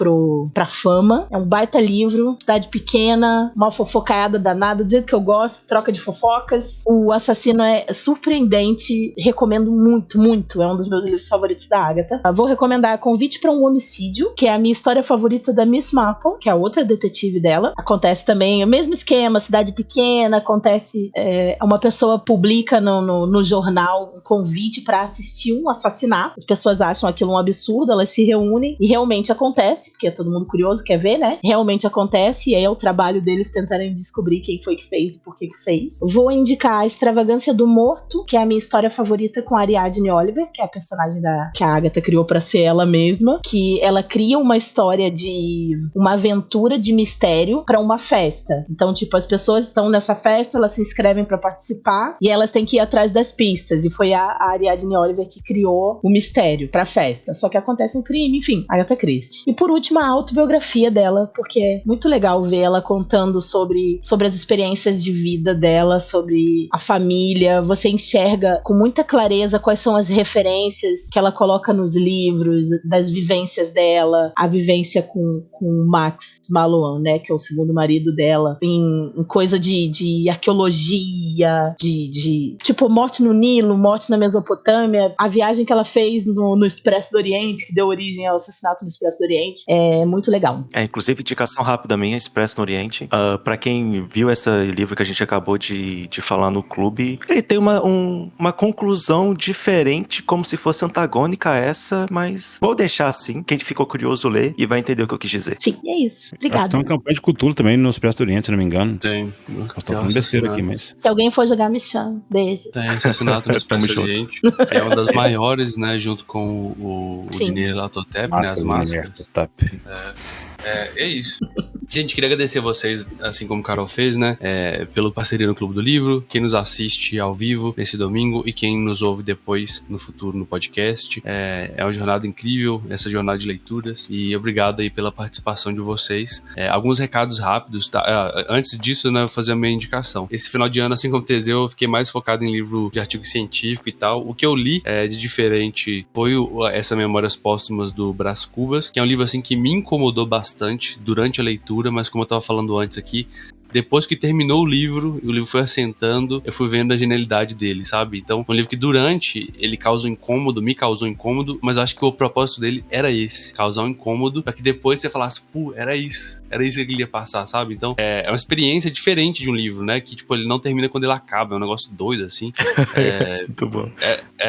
pra fama. É um baita livro, cidade pequena, uma fofocaiada danada, do jeito que eu gosto, troca de fofocas. O assassino é surpreendente, recomendo muito, muito. É um dos meus livros favoritos da Agatha. Vou recomendar Convite para um Homicídio, que é a minha história favorita da Miss Marple, que é a outra detetive dela. Acontece também o mesmo esquema, cidade pequena, acontece... uma pessoa publica no jornal um convite para assistir um assassinato. As pessoas acham aquilo um absurdo, elas se reúnem e realmente acontece, porque é todo mundo curioso, quer ver, né? Realmente acontece, e aí é o trabalho deles tentarem descobrir quem foi que fez e por que fez. Vou indicar A Extravagância do Morto, que é a minha história favorita com a Ariadne Oliver, que é a personagem que a Agatha criou para ser ela mesma, que ela cria uma história de uma aventura de mistério para uma festa. Então, tipo, as pessoas estão nessa festa, elas se inscrevem inscrevem pra participar e elas têm que ir atrás das pistas. E foi a Ariadne Oliver que criou o mistério pra festa. Só que acontece um crime, enfim, Agatha Christie. E por último, a autobiografia dela, porque é muito legal ver ela contando sobre as experiências de vida dela, sobre a família. Você enxerga com muita clareza quais são as referências que ela coloca nos livros, das vivências dela, a vivência com o Max Mallowan, né, que é o segundo marido dela, em coisa de arqueologia, de tipo morte no Nilo, morte na Mesopotâmia, a viagem que ela fez no Expresso do Oriente, que deu origem ao assassinato no Expresso do Oriente, é muito legal. Inclusive, indicação rápida minha, Expresso no Oriente. Pra quem viu esse livro que a gente acabou de falar no clube, ele tem uma conclusão diferente, como se fosse antagônica a essa, mas vou deixar assim. Quem ficou curioso lê e vai entender o que eu quis dizer. Sim, é isso. Acho que Obrigada. tem uma campanha de Cthulhu também no Expresso do Oriente, se não me engano. Tem. Nós estamos falando besteira aqui, mas... Se alguém for jogar, me chama. Beijo. Tem Assassinato no Expresso do Oriente. É uma das maiores, né? Junto com o Dinheiro Latotep, né? As máscaras. É isso. Gente, queria agradecer a vocês, assim como o Carol fez, né? Pelo parceria no Clube do Livro, quem nos assiste ao vivo nesse domingo e quem nos ouve depois no futuro no podcast. É uma jornada incrível, essa jornada de leituras, e obrigado aí pela participação de vocês. Alguns recados rápidos, tá? Antes disso, né, eu vou fazer a minha indicação. Esse final de ano, assim como o Teseu, eu fiquei mais focado em livro de artigo científico e tal. O que eu li de diferente foi essa Memórias Póstumas do Brás Cubas, que é um livro assim que me incomodou bastante durante a leitura, mas como eu tava falando antes aqui, depois que terminou o livro e o livro foi assentando, eu fui vendo a genialidade dele, sabe? Então, um livro que durante ele me causou incômodo, mas eu acho que o propósito dele era esse, causar um incômodo, pra que depois você falasse, pô, era isso que ele ia passar, sabe? Então, é uma experiência diferente de um livro, né? Que, tipo, ele não termina quando ele acaba, é um negócio doido, assim. Muito bom.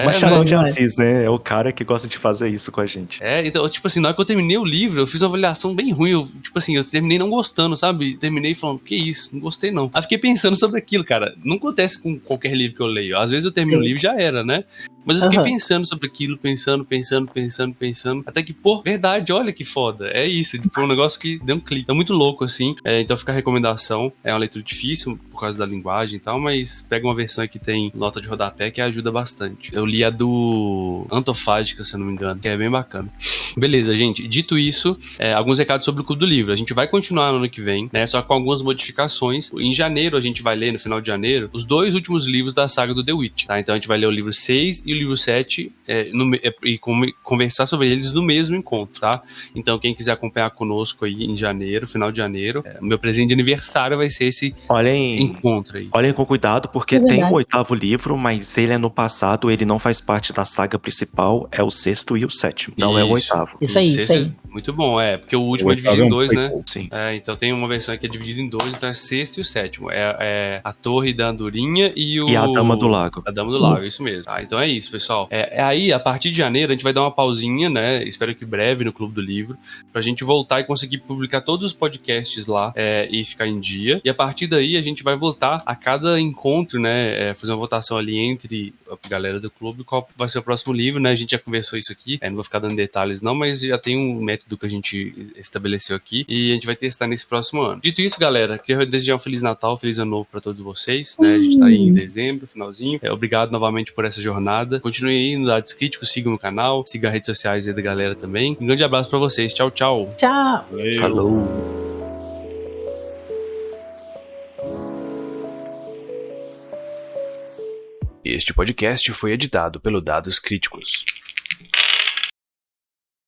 Machado de Assis, né? É o cara que gosta de fazer isso com a gente. Então, tipo assim, na hora que eu terminei o livro, eu fiz uma avaliação bem ruim, eu terminei não gostando, sabe? Terminei falando, que isso, não gostei não. Aí fiquei pensando sobre aquilo, cara. Não acontece com qualquer livro que eu leio. Às vezes eu termino o livro e já era, né? Mas eu fiquei pensando sobre aquilo, pensando, até que, pô, verdade, olha que foda. É isso, foi um negócio que deu um clique. É muito louco, assim. Então fica a recomendação. É uma leitura difícil por causa da linguagem e tal, mas pega uma versão aí que tem nota de rodapé que ajuda bastante. Eu li a do Antofágica, se eu não me engano, que é bem bacana. Beleza, gente. Dito isso, alguns recados sobre o Clube do Livro. A gente vai continuar no ano que vem, né? Só com algumas modificações. Em janeiro, a gente vai ler, no final de janeiro, os 2 últimos livros da saga do The Witch, tá? Então a gente vai ler o livro 6 e o livro 7 e conversar sobre eles no mesmo encontro, tá? Então quem quiser acompanhar conosco aí em janeiro, final de janeiro, meu presente de aniversário vai ser esse encontro aí. Olhem com cuidado, porque tem o 8º livro, mas ele é no passado, ele não faz parte da saga principal, é o 6º e o 7º, não é o 8º. Isso aí. Muito bom, porque o último é dividido em 2, né? Sim. Então tem uma versão que é dividida em 2, então é o 6º e o 7º. É a Torre da Andorinha e a Dama do Lago. A Dama do Lago, isso mesmo. Então é isso, pessoal. Aí, a partir de janeiro, a gente vai dar uma pausinha, né? Espero que breve no Clube do Livro, pra gente voltar e conseguir publicar todos os podcasts lá e ficar em dia. E a partir daí, a gente vai voltar a cada encontro, né? Fazer uma votação ali entre a galera do clube, qual vai ser o próximo livro, né? A gente já conversou isso aqui, não vou ficar dando detalhes não, mas já tem um método que a gente estabeleceu aqui e a gente vai testar nesse próximo ano. Dito isso, galera, queria desejar um Feliz Natal, Feliz Ano Novo pra todos vocês, né? A gente tá aí em dezembro, finalzinho. Obrigado novamente por essa jornada. Continue aí no Dados Críticos, sigam o canal, sigam as redes sociais aí da galera também. Um grande abraço pra vocês. Tchau, tchau. Tchau. Falou. Este podcast foi editado pelo Dados Críticos.